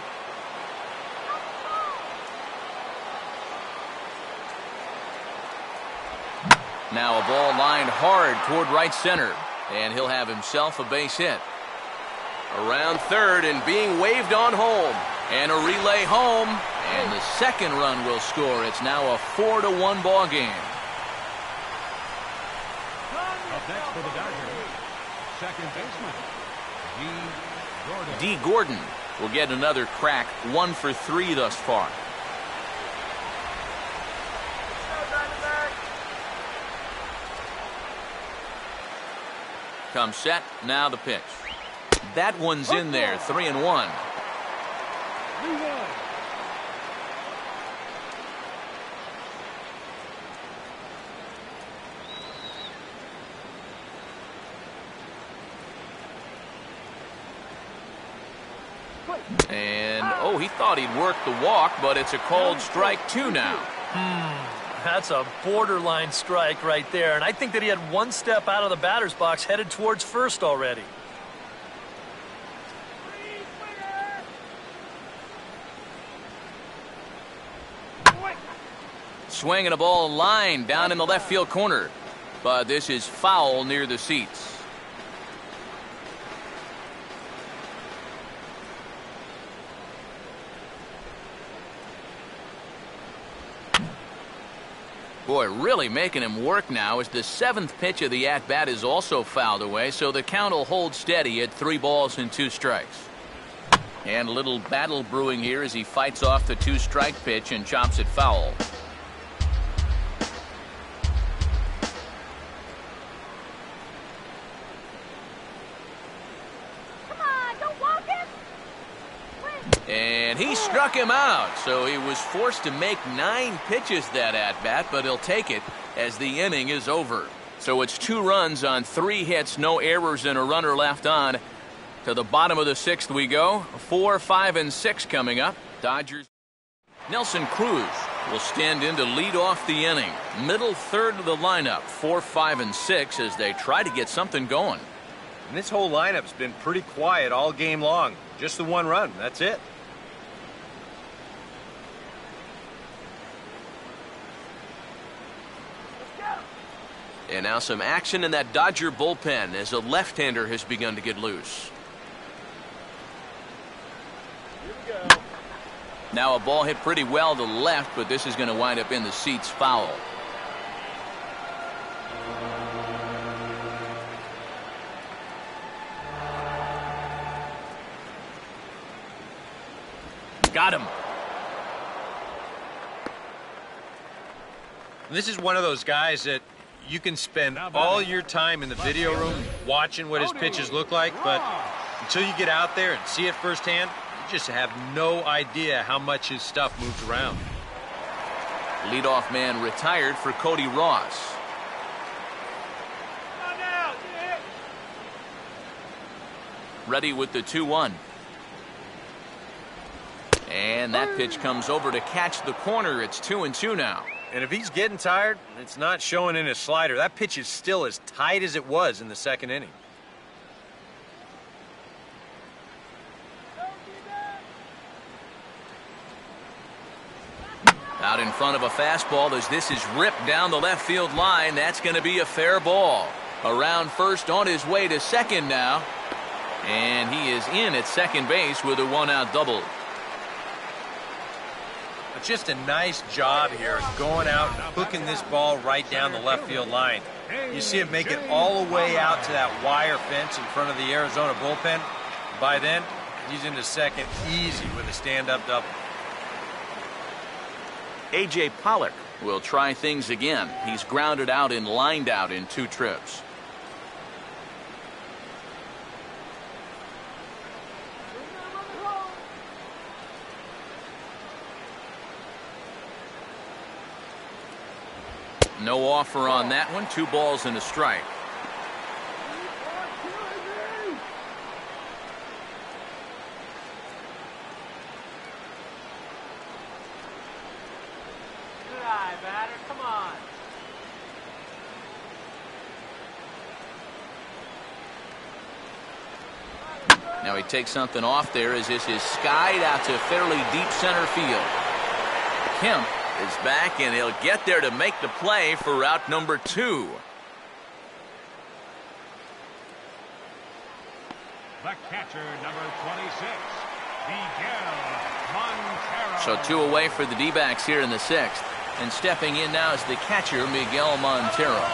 Now a ball lined hard toward right center, and he'll have himself a base hit. Around third and being waved on home, and a relay home, and the second run will score. It's now a 4-1 ball game. Up next for the Dodgers, second baseman, D. Gordon will get another crack, 1 for 3 thus far. Comes set, now the pitch. That one's in there, 3-1. And, oh, he thought he'd work the walk, but it's a called strike 2 now. That's a borderline strike right there, and I think that he had one step out of the batter's box headed towards first already. Swinging a ball line down in the left field corner, but this is foul near the seats. Boy, really making him work now as the 7th pitch of the at-bat is also fouled away, so the count will hold steady at 3 balls and 2 strikes. And a little battle brewing here as he fights off the 2-strike pitch and chops it foul. And he struck him out, so he was forced to make 9 pitches that at-bat, but he'll take it as the inning is over. So it's 2 runs on 3 hits, no errors, and a runner left on. To the bottom of the 6th we go. 4, 5, and 6 coming up. Dodgers. Nelson Cruz will stand in to lead off the inning. Middle third of the lineup, 4, 5, and 6, as they try to get something going. And this whole lineup's been pretty quiet all game long. Just the 1 run, that's it. And now some action in that Dodger bullpen as a left-hander has begun to get loose. Now a ball hit pretty well to left, but this is going to wind up in the seats foul. Got him. This is one of those guys that you can spend all your time in the video room watching what his pitches look like, but until you get out there and see it firsthand, you just have no idea how much his stuff moves around. Leadoff man retired for Cody Ross. Ready with the 2-1. And that pitch comes over to catch the corner. It's 2-2 now. And if he's getting tired, it's not showing in his slider. That pitch is still as tight as it was in the 2nd inning. Out in front of a fastball as this is ripped down the left field line. That's going to be a fair ball. Around first, on his way to second now. And he is in at second base with a 1-out double. It's just a nice job here going out and hooking this ball right down the left field line. You see it make it all the way out to that wire fence in front of the Arizona bullpen. By then, he's into second easy with a stand-up double. A.J. Pollock will try things again. He's grounded out and lined out in 2 trips. No offer on that one. 2 balls and a strike. Good eye, batter. Come on. Now he takes something off there as this is skied out to fairly deep center field. Kemp is back, and he'll get there to make the play for out number 2. The catcher, number 26, Miguel Montero. So 2 away for the D-backs here in the 6th. And stepping in now is the catcher, Miguel Montero.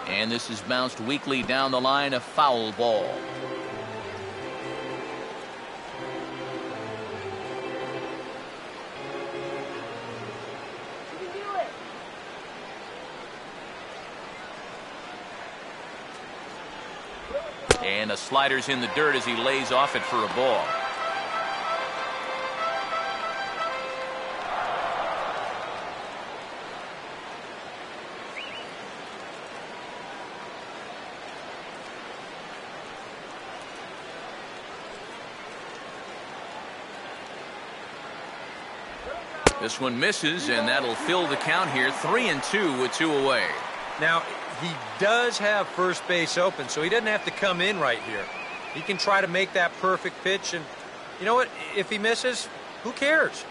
And this is bounced weakly down the line, a foul ball. And a slider's in the dirt as he lays off it for a ball. This one misses, and that'll fill the count here. 3-2 with 2 away. Now, he does have first base open, so he doesn't have to come in right here. He can try to make that perfect pitch, and you know what? If he misses, who cares?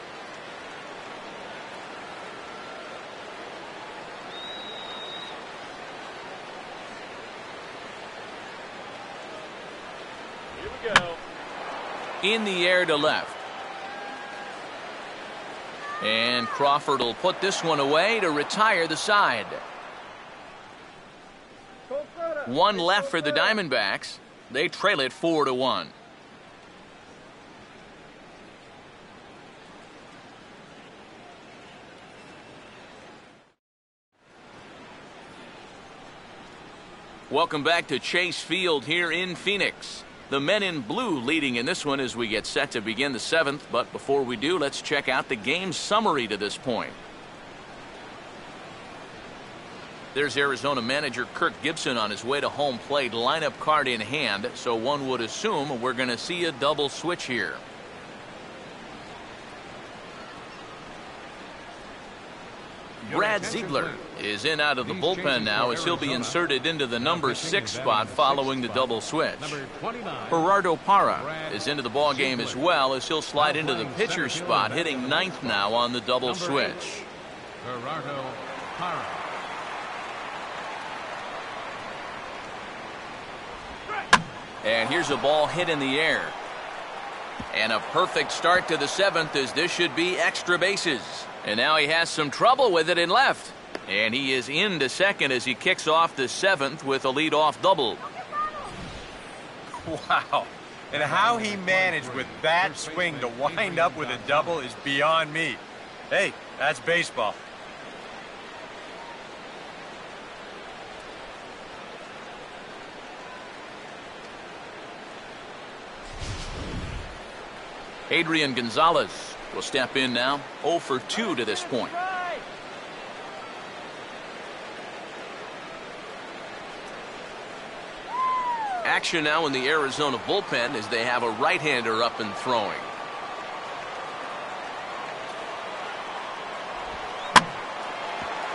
Here we go. In the air to left. And Crawford will put this one away to retire the side. 1 left for the Diamondbacks. They trail it 4-1. Welcome back to Chase Field here in Phoenix. The men in blue leading in this one as we get set to begin the 7th. But before we do, let's check out the game summary to this point. There's Arizona manager Kirk Gibson on his way to home plate, lineup card in hand, so one would assume we're going to see a double switch here. Brad Ziegler is in out of the bullpen now as he'll be inserted into the number 6 spot following the double switch. Gerardo Parra is into the ball game as well as he'll slide into the pitcher spot, hitting 9th now on the double switch. Gerardo Parra. And here's a ball hit in the air. And a perfect start to the 7th as this should be extra bases. And now he has some trouble with it in left. And he is into second as he kicks off the 7th with a leadoff double. Wow. And how he managed with that swing to wind up with a double is beyond me. Hey, that's baseball. Adrian Gonzalez will step in now, 0 for 2 to this point. Action now in the Arizona bullpen as they have a right-hander up and throwing.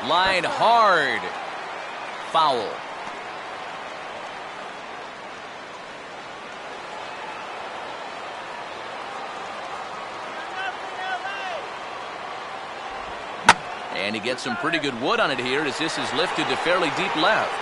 Line hard. Foul. And he gets some pretty good wood on it here as this is lifted to fairly deep left.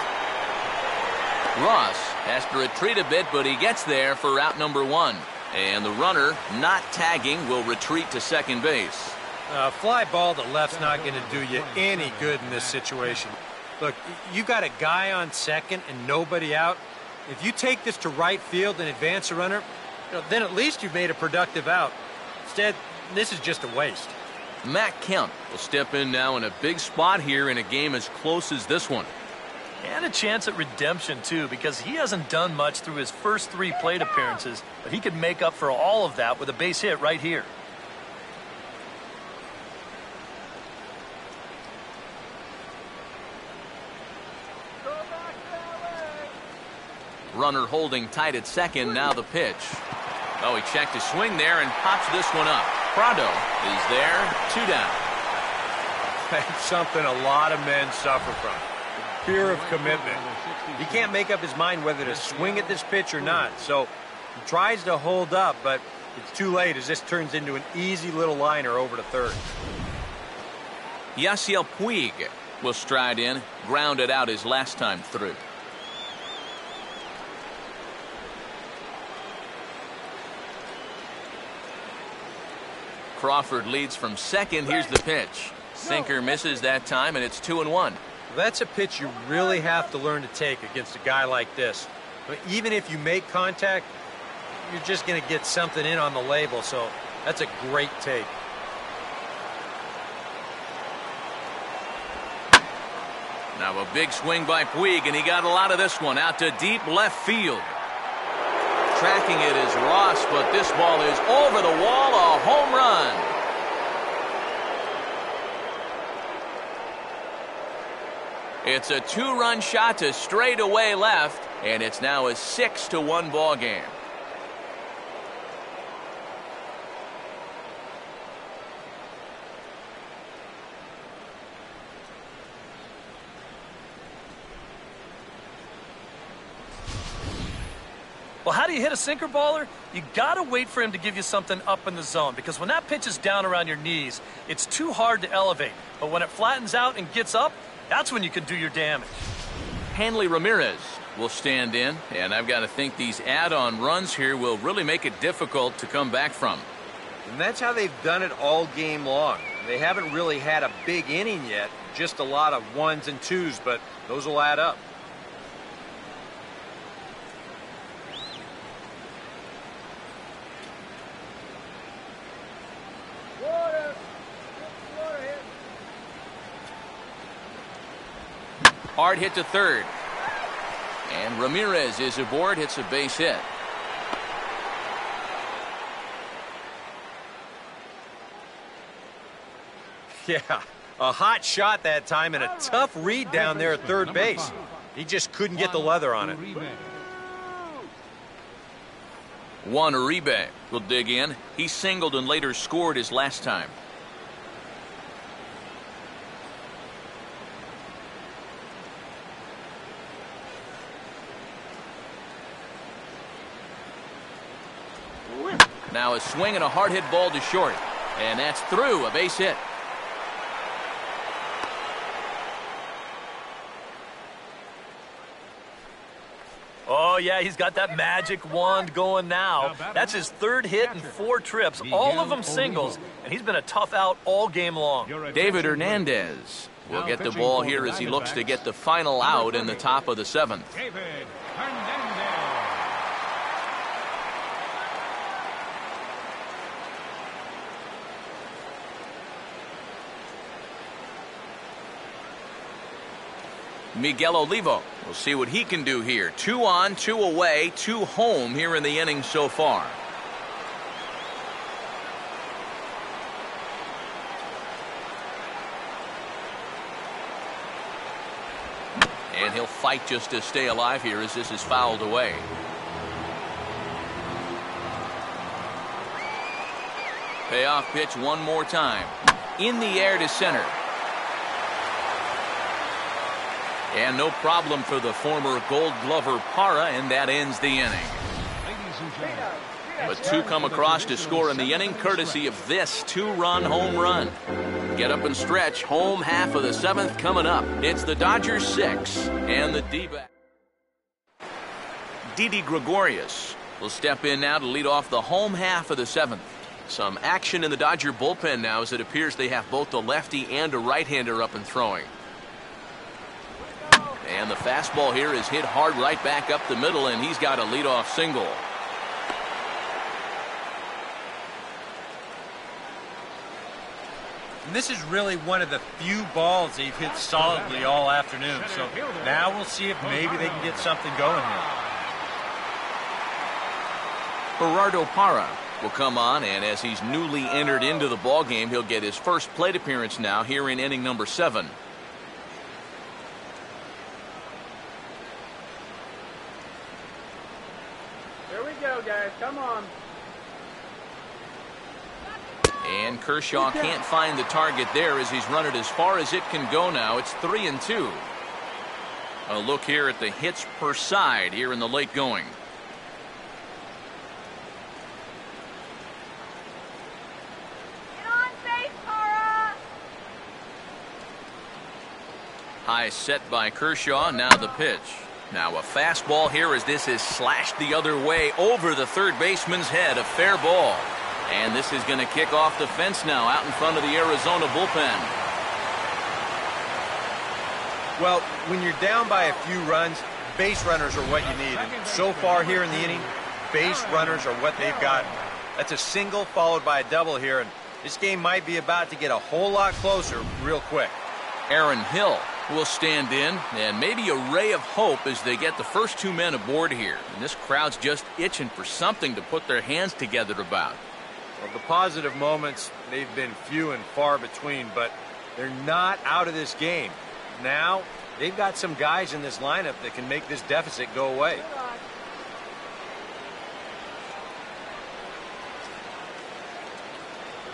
Ross has to retreat a bit, but he gets there for out number 1. And the runner, not tagging, will retreat to second base. A fly ball to left's not going to do you any good in this situation. Look, you got a guy on second and nobody out. If you take this to right field and advance a runner, then at least you've made a productive out. Instead, this is just a waste. Matt Kemp will step in now in a big spot here in a game as close as this one. And a chance at redemption, too, because he hasn't done much through his first 3 plate appearances, but he could make up for all of that with a base hit right here. Runner holding tight at second, now the pitch. Oh, he checked his swing there and pops this one up. Prado is there, 2 down. That's something a lot of men suffer from. Fear of commitment. He can't make up his mind whether to swing at this pitch or not, so he tries to hold up, but it's too late as this turns into an easy little liner over to third. Yasiel Puig will stride in, grounded out his last time through. Crawford leads from second. Here's the pitch. Sinker misses that time, and it's 2-1. That's a pitch you really have to learn to take against a guy like this. But even if you make contact, you're just going to get something in on the label, so that's a great take. Now a big swing by Puig, and he got a lot of this one out to deep left field. Tracking it is Ross, but this ball is over the wall, a home run. It's a 2-run shot to straightaway left, and it's now a 6-1 ball game. Well, how do you hit a sinker baller? You got to wait for him to give you something up in the zone, because when that pitch is down around your knees, it's too hard to elevate. But when it flattens out and gets up, that's when you can do your damage. Hanley Ramirez will stand in, and I've got to think these add-on runs here will really make it difficult to come back from. And that's how they've done it all game long. They haven't really had a big inning yet, just a lot of 1s and 2s, but those will add up. Hard hit to third. And Ramirez is aboard, hits a base hit. Yeah, a hot shot that time and a tough read down there at third base. He just couldn't get the leather on it. Juan Uribe will dig in. He singled and later scored his last time. Now a swing and a hard hit ball to short. And that's through, a base hit. Oh, yeah, he's got that magic wand going now. That's his third hit in 4 trips, all of them singles, and he's been a tough out all game long. David Hernandez will get the ball here as he looks to get the final out in the top of the 7th. David Hernandez. Miguel Olivo. We'll see what he can do here. 2 on, 2 away, 2 home here in the inning so far. And he'll fight just to stay alive here as this is fouled away. Payoff pitch one more time. In the air to center. And no problem for the former Gold Glover Parra, and that ends the inning. But 2 come across to score in the inning, courtesy of this 2-run home run. Get up and stretch. Home half of the 7th coming up. It's the Dodgers 6 and the D-back. Didi Gregorius will step in now to lead off the home half of the 7th. Some action in the Dodger bullpen now as it appears they have both the lefty and a right-hander up and throwing. And the fastball here is hit hard right back up the middle, and he's got a leadoff single. And this is really one of the few balls they've hit solidly all afternoon. So now we'll see if maybe they can get something going here. Gerardo Parra will come on, and as he's newly entered into the ballgame, he'll get his first plate appearance now here in inning number 7. Here we go, guys. Come on. And Kershaw can't find the target there as he's run it as far as it can go now. It's 3-2. A look here at the hits per side here in the late going. Get on base, Tara! High set by Kershaw. Now the pitch. Now a fastball here as this is slashed the other way over the third baseman's head. A fair ball. And this is going to kick off the fence now out in front of the Arizona bullpen. Well, when you're down by a few runs, base runners are what you need. And so far here in the inning, base runners are what they've gotten. That's a single followed by a double here, and this game might be about to get a whole lot closer real quick. Aaron Hill will stand in, and maybe a ray of hope as they get the first two men aboard here. And this crowd's just itching for something to put their hands together about. Well, the positive moments, they've been few and far between, but they're not out of this game. Now, they've got some guys in this lineup that can make this deficit go away.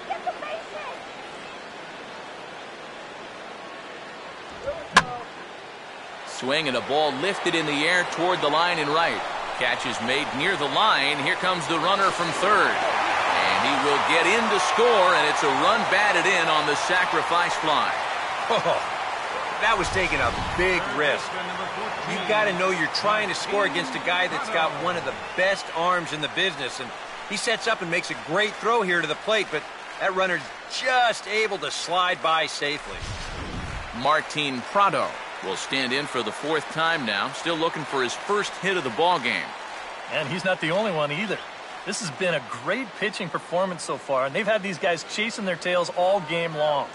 Get the bases! Swing and a ball lifted in the air toward the line and right. Catch is made near the line. Here comes the runner from third. And he will get in to score, and it's a run batted in on the sacrifice fly. Oh, that was taking a big risk. You've got to know you're trying to score against a guy that's got one of the best arms in the business, and he sets up and makes a great throw here to the plate, but that runner's just able to slide by safely. Martin Prado will stand in for the fourth time now, still looking for his first hit of the ball game. And he's not the only one either. This has been a great pitching performance so far, and they've had these guys chasing their tails all game long.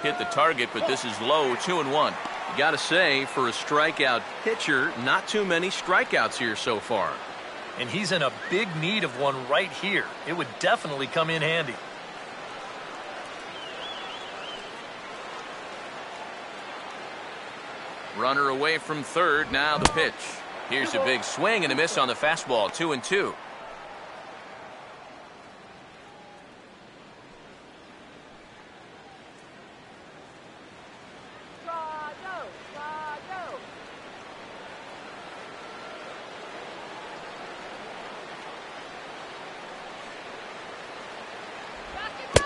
Hit the target, but this is low, 2-1. You got to say, for a strikeout pitcher, not too many strikeouts here so far. And he's in a big need of one right here. It would definitely come in handy. Runner away from third, now the pitch. Here's a big swing and a miss on the fastball, 2-2.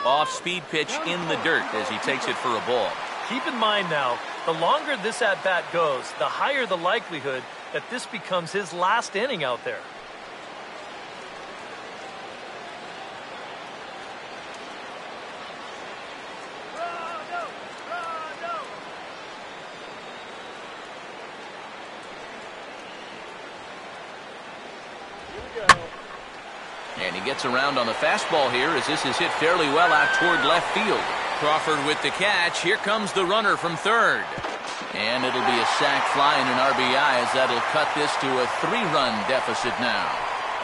Off-speed pitch in the dirt as he takes it for a ball. Keep in mind now, the longer this at-bat goes, the higher the likelihood that this becomes his last inning out there. And he gets around on the fastball here as this is hit fairly well out toward left field. Crawford with the catch. Here comes the runner from third. And it'll be a sac fly and an RBI as that'll cut this to a 3-run deficit now.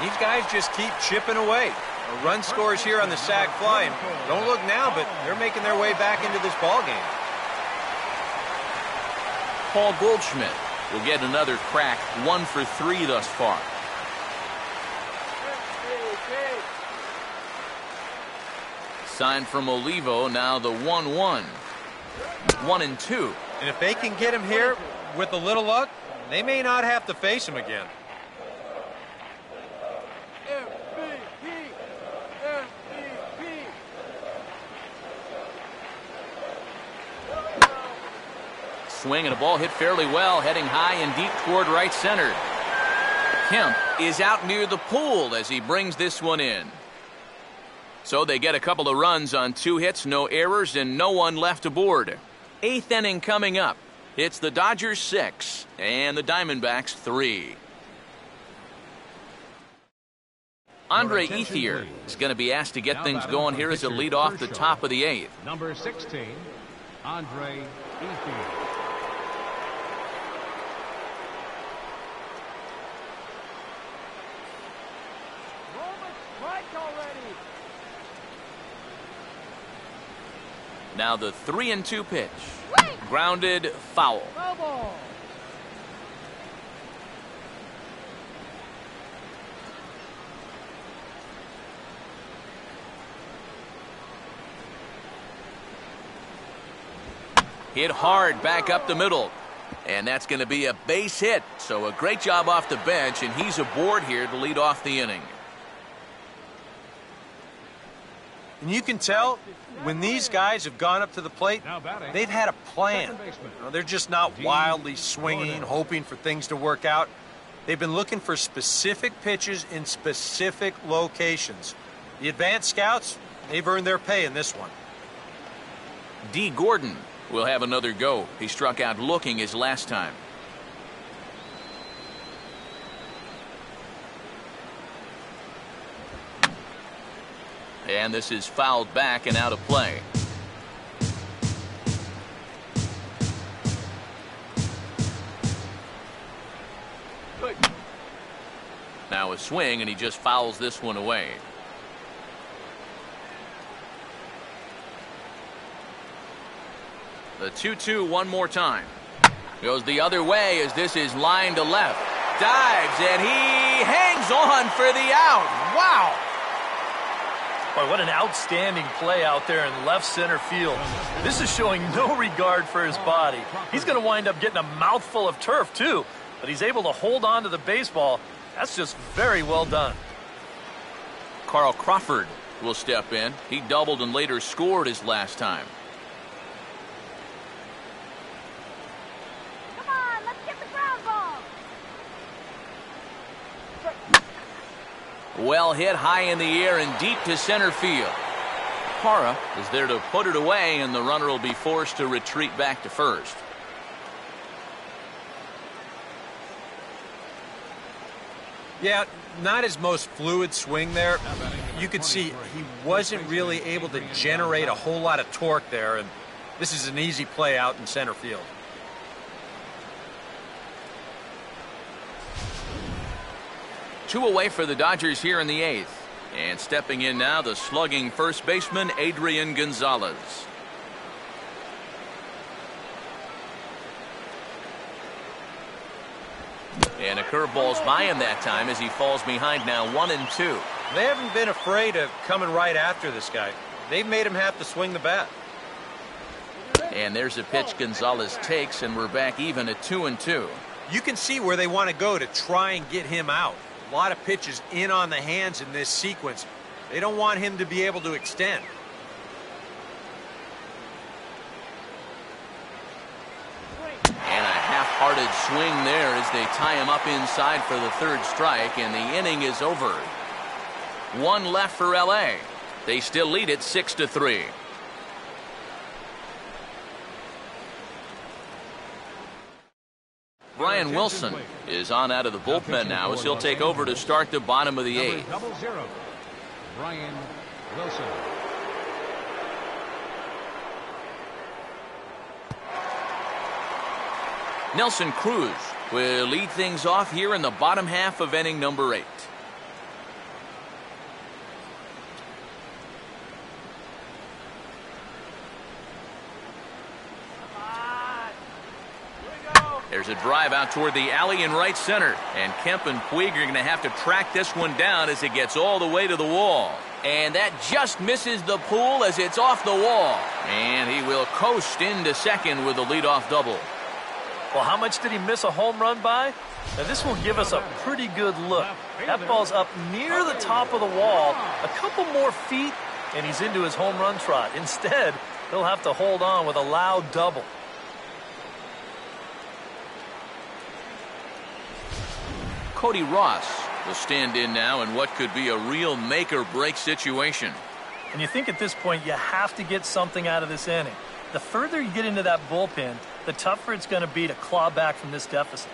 These guys just keep chipping away. A run scores here on the sac fly, and don't look now, but they're making their way back into this ball game. Paul Goldschmidt will get another crack, 1 for 3 thus far. Sign from Olivo, now the 1-1. 1-2. And if they can get him here with a little luck, they may not have to face him again. Swing and a ball hit fairly well, heading high and deep toward right center. Kemp is out near the pool as he brings this one in. So they get a couple of runs on 2 hits, no errors, and no one left aboard. 8th inning coming up. It's the Dodgers 6 and the Diamondbacks 3. Andre Ethier is going to be asked to get things going here as a lead off the top of the 8th. Number 16, Andre Ethier. already. Now the 3-2 pitch. Swing. Grounded, foul. Foul ball. Hit hard back up the middle. And that's going to be a base hit. So a great job off the bench, and he's aboard here to lead off the inning. And you can tell when these guys have gone up to the plate, they've had a plan. They're just not wildly swinging, hoping for things to work out. They've been looking for specific pitches in specific locations. The advanced scouts, they've earned their pay in this one. D. Gordon will have another go. He struck out looking his last time. And this is fouled back and out of play. Now a swing, and he just fouls this one away. The 2-2 one more time. Goes the other way as this is line to left. Dives, and he hangs on for the out. Wow! Boy, what an outstanding play out there in left center field. This is showing no regard for his body. He's going to wind up getting a mouthful of turf, too. But he's able to hold on to the baseball. That's just very well done. Carl Crawford will step in. He doubled and later scored his last time. Come on, let's get the ground ball. Well hit high in the air and deep to center field. Parra is there to put it away, and the runner will be forced to retreat back to first. Yeah, not his most fluid swing there. You could see he wasn't really able to generate a whole lot of torque there, and this is an easy play out in center field. Two away for the Dodgers here in the eighth. And stepping in now, the slugging first baseman, Adrian Gonzalez. And a curveball's by him that time as he falls behind now 1-2. They haven't been afraid of coming right after this guy. They've made him have to swing the bat. And there's a pitch Gonzalez takes, and we're back even at 2-2. You can see where they want to go to try and get him out. A lot of pitches in on the hands in this sequence. They don't want him to be able to extend. And a half-hearted swing there as they tie him up inside for the third strike, and the inning is over. One left for L.A. They still lead it 6-3. Brian Wilson is on out of the bullpen now as he'll take over to start the bottom of the eighth. 0-0. Brian Wilson. Nelson Cruz will lead things off here in the bottom half of inning number 8. There's a drive out toward the alley in right center. And Kemp and Puig are going to have to track this one down as it gets all the way to the wall. And that just misses the pool as it's off the wall. And he will coast into second with a leadoff double. Well, how much did he miss a home run by? Now, this will give us a pretty good look. That ball's up near the top of the wall. A couple more feet, and he's into his home run trot. Instead, he'll have to hold on with a loud double. Cody Ross will stand in now in what could be a real make-or-break situation. And you think at this point you have to get something out of this inning. The further you get into that bullpen, the tougher it's going to be to claw back from this deficit.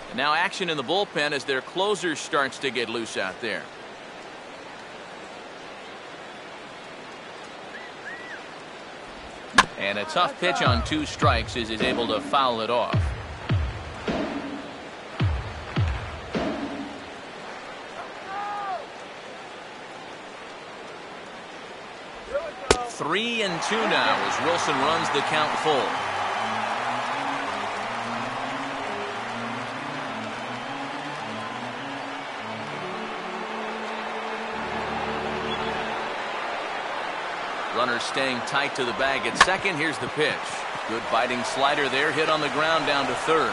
And now action in the bullpen as their closer starts to get loose out there. And a tough pitch on 2 strikes as he's able to foul it off. 3-2 now as Wilson runs the count full. Runner staying tight to the bag at second. Here's the pitch. Good biting slider there, hit on the ground down to third.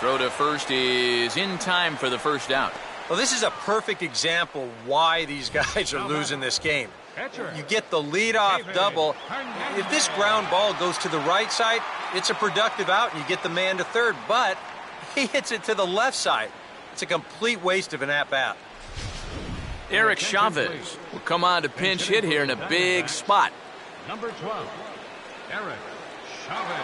Throw to first is in time for the first out. Well, this is a perfect example why these guys are losing this game. You get the leadoff double. If this ground ball goes to the right side, it's a productive out and you get the man to third, but he hits it to the left side. It's a complete waste of an at-bat. Eric Chavez will come on to pinch hit here in a big spot. Number 12, Eric Chavez.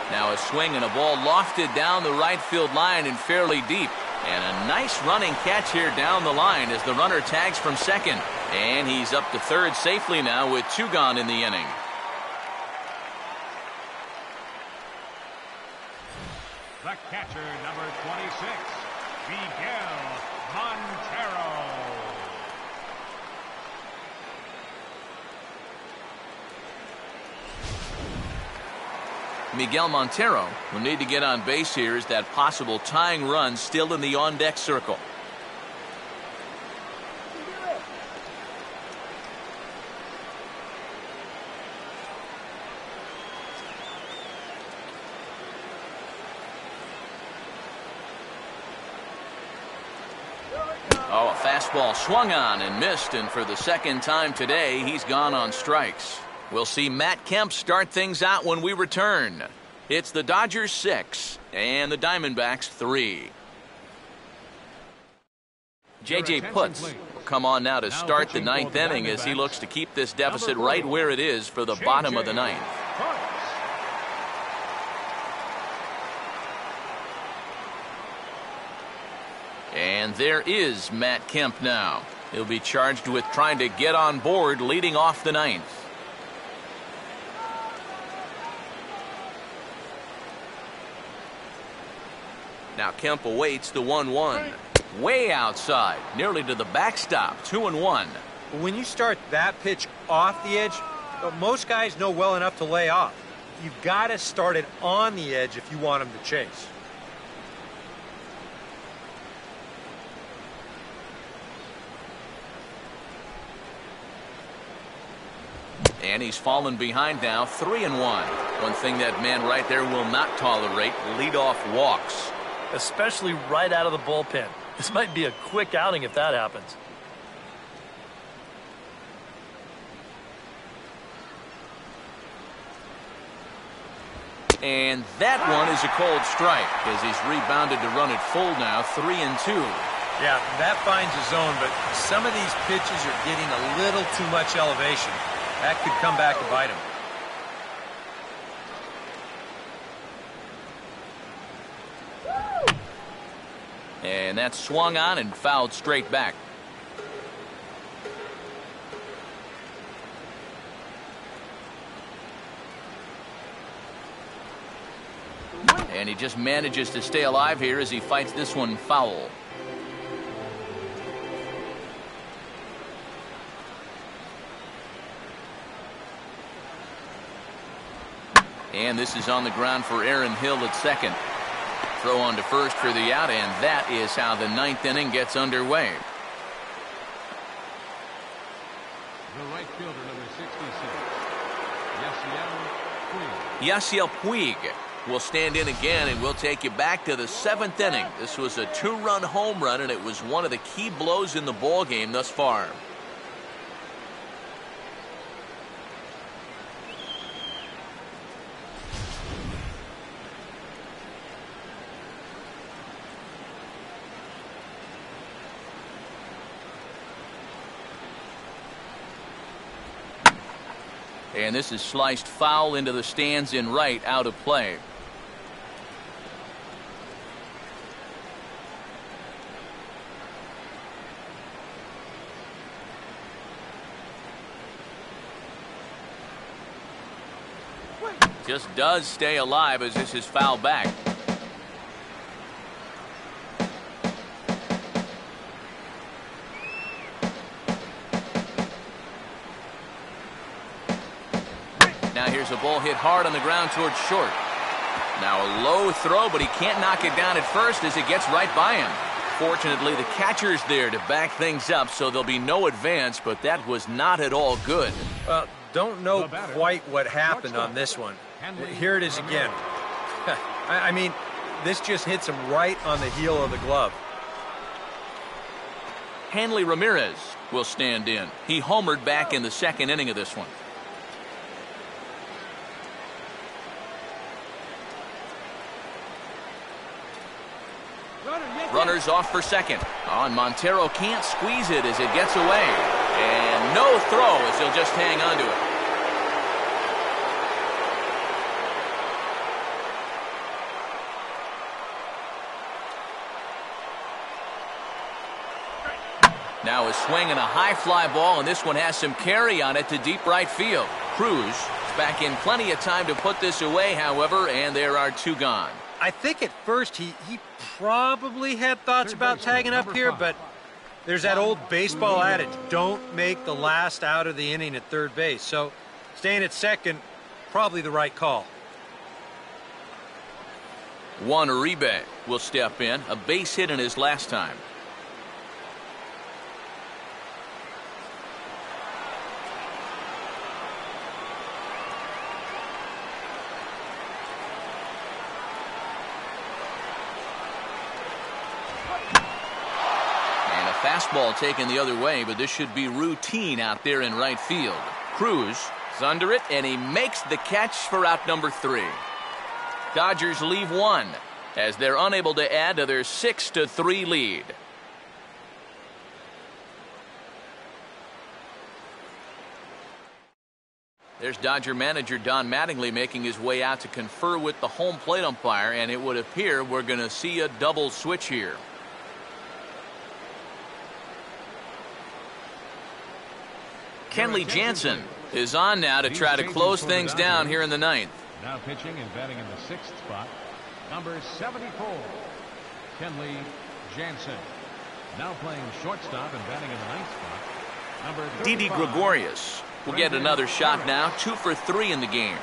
Now a swing and a ball lofted down the right field line and fairly deep. And a nice running catch here down the line as the runner tags from second. And he's up to third safely now with 2 gone in the inning. The catcher, number 26, Miguel Montero. Miguel Montero will need to get on base here as that possible tying run still in the on-deck circle. Oh, a fastball swung on and missed, and for the second time today, he's gone on strikes. We'll see Matt Kemp start things out when we return. It's the Dodgers 6 and the Diamondbacks 3. J.J. Putz will come on now to start the 9th inning as he looks to keep this deficit right where it is for the bottom of the 9th. And there is Matt Kemp now. He'll be charged with trying to get on board leading off the 9th. Now Kemp awaits the 1-1. Way outside, nearly to the backstop, 2-1. When you start that pitch off the edge, most guys know well enough to lay off. You've got to start it on the edge if you want him to chase. And he's fallen behind now, 3-1. One thing that man right there will not tolerate, leadoff walks. Especially right out of the bullpen. This might be a quick outing if that happens. And that one is a cold strike as he's rebounded to run it full now, 3-2. Yeah, that finds a zone, but some of these pitches are getting a little too much elevation. That could come back to bite him. And that's swung on and fouled straight back. And he just manages to stay alive here as he fights this one foul. And this is on the ground for Aaron Hill at second. Throw on to first for the out, and that is how the 9th inning gets underway. The right fielder, number 66, Yasiel Puig will stand in again, and we'll take you back to the 7th inning. This was a 2-run home run, and it was one of the key blows in the ball game thus far. And this is sliced foul into the stands in right, out of play. Just does stay alive as this is fouled back. Now here's a ball hit hard on the ground towards short. Now a low throw, but he can't knock it down at first as it gets right by him. Fortunately, the catcher's there to back things up, so there'll be no advance, but that was not at all good. Well, don't know quite what happened on this one. Here it is again. I mean, this just hits him right on the heel of the glove. Hanley Ramirez will stand in. He homered back in the second inning of this one. Runners off for second. And Montero can't squeeze it as it gets away. And no throw as he'll just hang on to it. Now a swing and a high fly ball, and this one has some carry on it to deep right field. Cruz is back in plenty of time to put this away, however, and there are two gone. I think at first he probably had thoughts about tagging up here, but there's that old baseball adage, don't make the last out of the inning at third base. So staying at second, probably the right call. Juan Uribe will step in, a base hit in his last time. Fastball taken the other way, but this should be routine out there in right field. Cruz is under it, and he makes the catch for out number 3. Dodgers leave one as they're unable to add to their 6-3 lead. There's Dodger manager Don Mattingly making his way out to confer with the home plate umpire, and it would appear we're going to see a double switch here. Kenley Jansen is on now to try to close things down here in the 9th. Now pitching and batting in the 6th spot, number 74, Kenley Jansen. Now playing shortstop and batting in the 9th spot, number 35, Didi Gregorius will get another shot now, 2 for 3 in the game.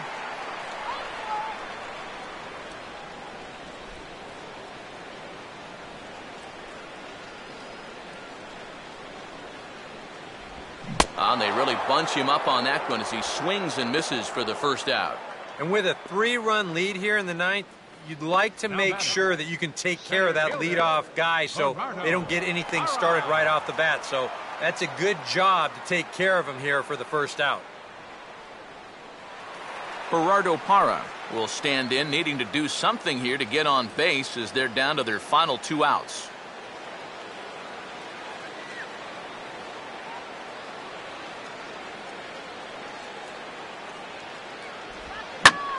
And they really bunch him up on that one as he swings and misses for the first out. And with a 3-run lead here in the 9th, you'd like to make sure that you can take care of that leadoff guy so they don't get anything started right off the bat. So that's a good job to take care of him here for the first out. Gerardo Parra will stand in, needing to do something here to get on base as they're down to their final 2 outs.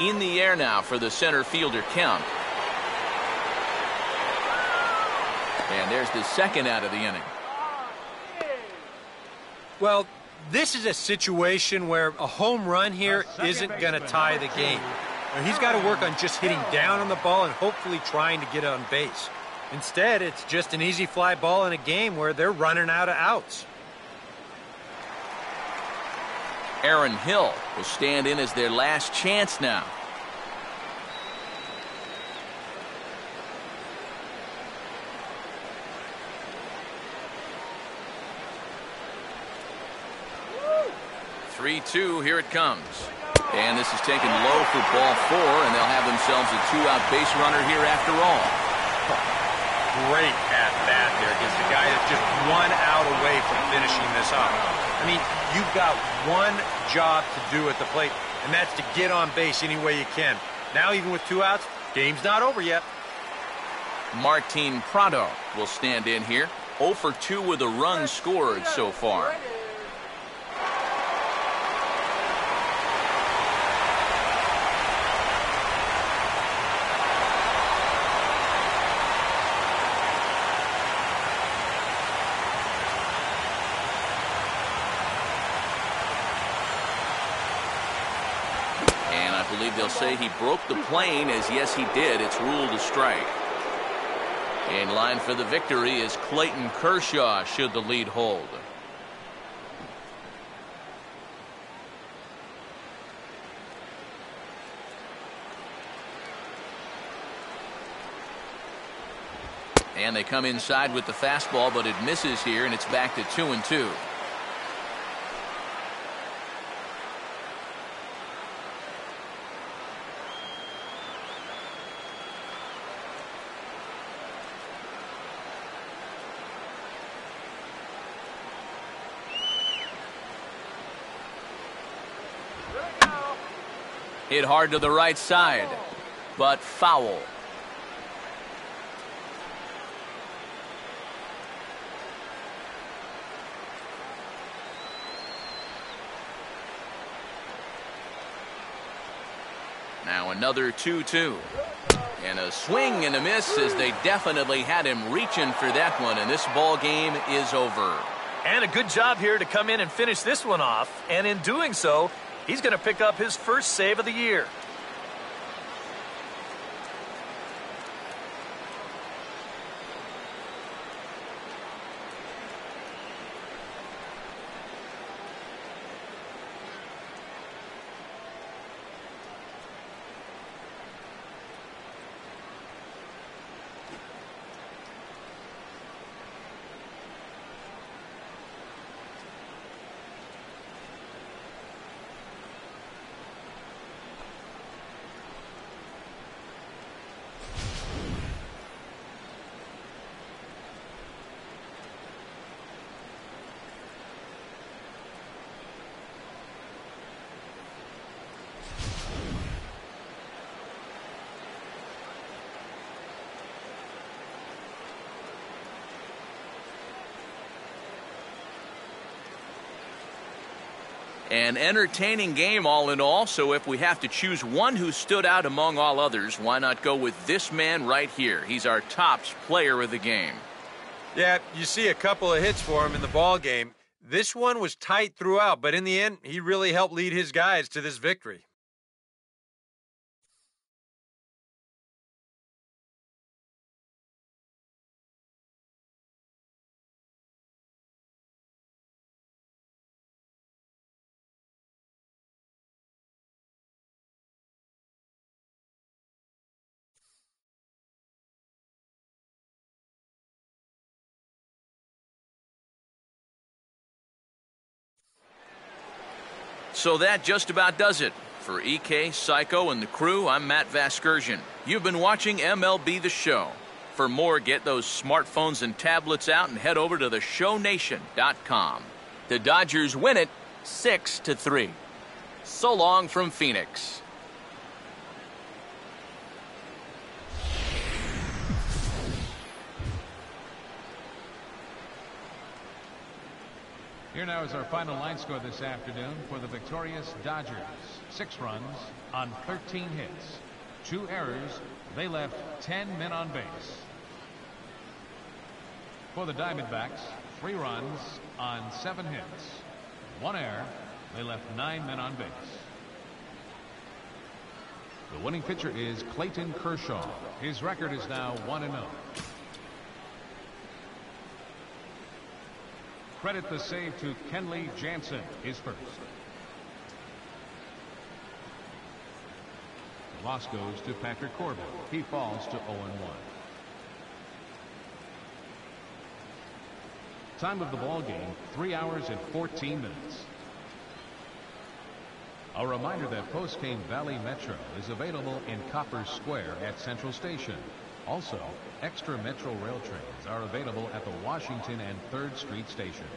In the air now for the center fielder count. And there's the second out of the inning. Well, this is a situation where a home run here isn't going to tie the game. He's got to work on just hitting down on the ball and hopefully trying to get on base. Instead, it's just an easy fly ball in a game where they're running out of outs. Aaron Hill will stand in as their last chance now. Three-two, here it comes. And this is taken low for ball 4, and they'll have themselves a 2-out base runner here after all. Great at bat there against the guy that's just 1 out away from finishing this up. I mean, you've got one job to do at the plate, and that's to get on base any way you can. Now, even with 2 outs, game's not over yet. Martin Prado will stand in here. 0 for 2 with a run scored so far. believe they'll say he broke the plane, as yes he did. It's ruled a strike. In line for the victory is Clayton Kershaw, should the lead hold. And they come inside with the fastball, but it misses here, and it's back to 2-2. Hit hard to the right side, but foul. Now another 2-2. And a swing and a miss, as they definitely had him reaching for that one, and this ball game is over. And a good job here to come in and finish this one off, and in doing so, he's going to pick up his first save of the year. An entertaining game all in all, so if we have to choose one who stood out among all others, why not go with this man right here? He's our tops player of the game. Yeah, you see a couple of hits for him in the ball game. This one was tight throughout, but in the end, he really helped lead his guys to this victory. So that just about does it. For EK, Psycho, and the crew, I'm Matt Vasgersian. You've been watching MLB The Show. For more, get those smartphones and tablets out and head over to theshownation.com. The Dodgers win it 6-3. So long from Phoenix. Here now is our final line score this afternoon for the victorious Dodgers. 6 runs on 13 hits. 2 errors. They left 10 men on base. For the Diamondbacks, 3 runs on 7 hits. 1 error. They left 9 men on base. The winning pitcher is Clayton Kershaw. His record is now 1-0. Credit the save to Kenley Jansen, his first. The loss goes to Patrick Corbin. He falls to 0-1. Time of the ball game, 3 hours and 14 minutes. A reminder that Post-Game Valley Metro is available in Copper Square at Central Station. Also, extra Metro rail trains are available at the Washington and 3rd Street station.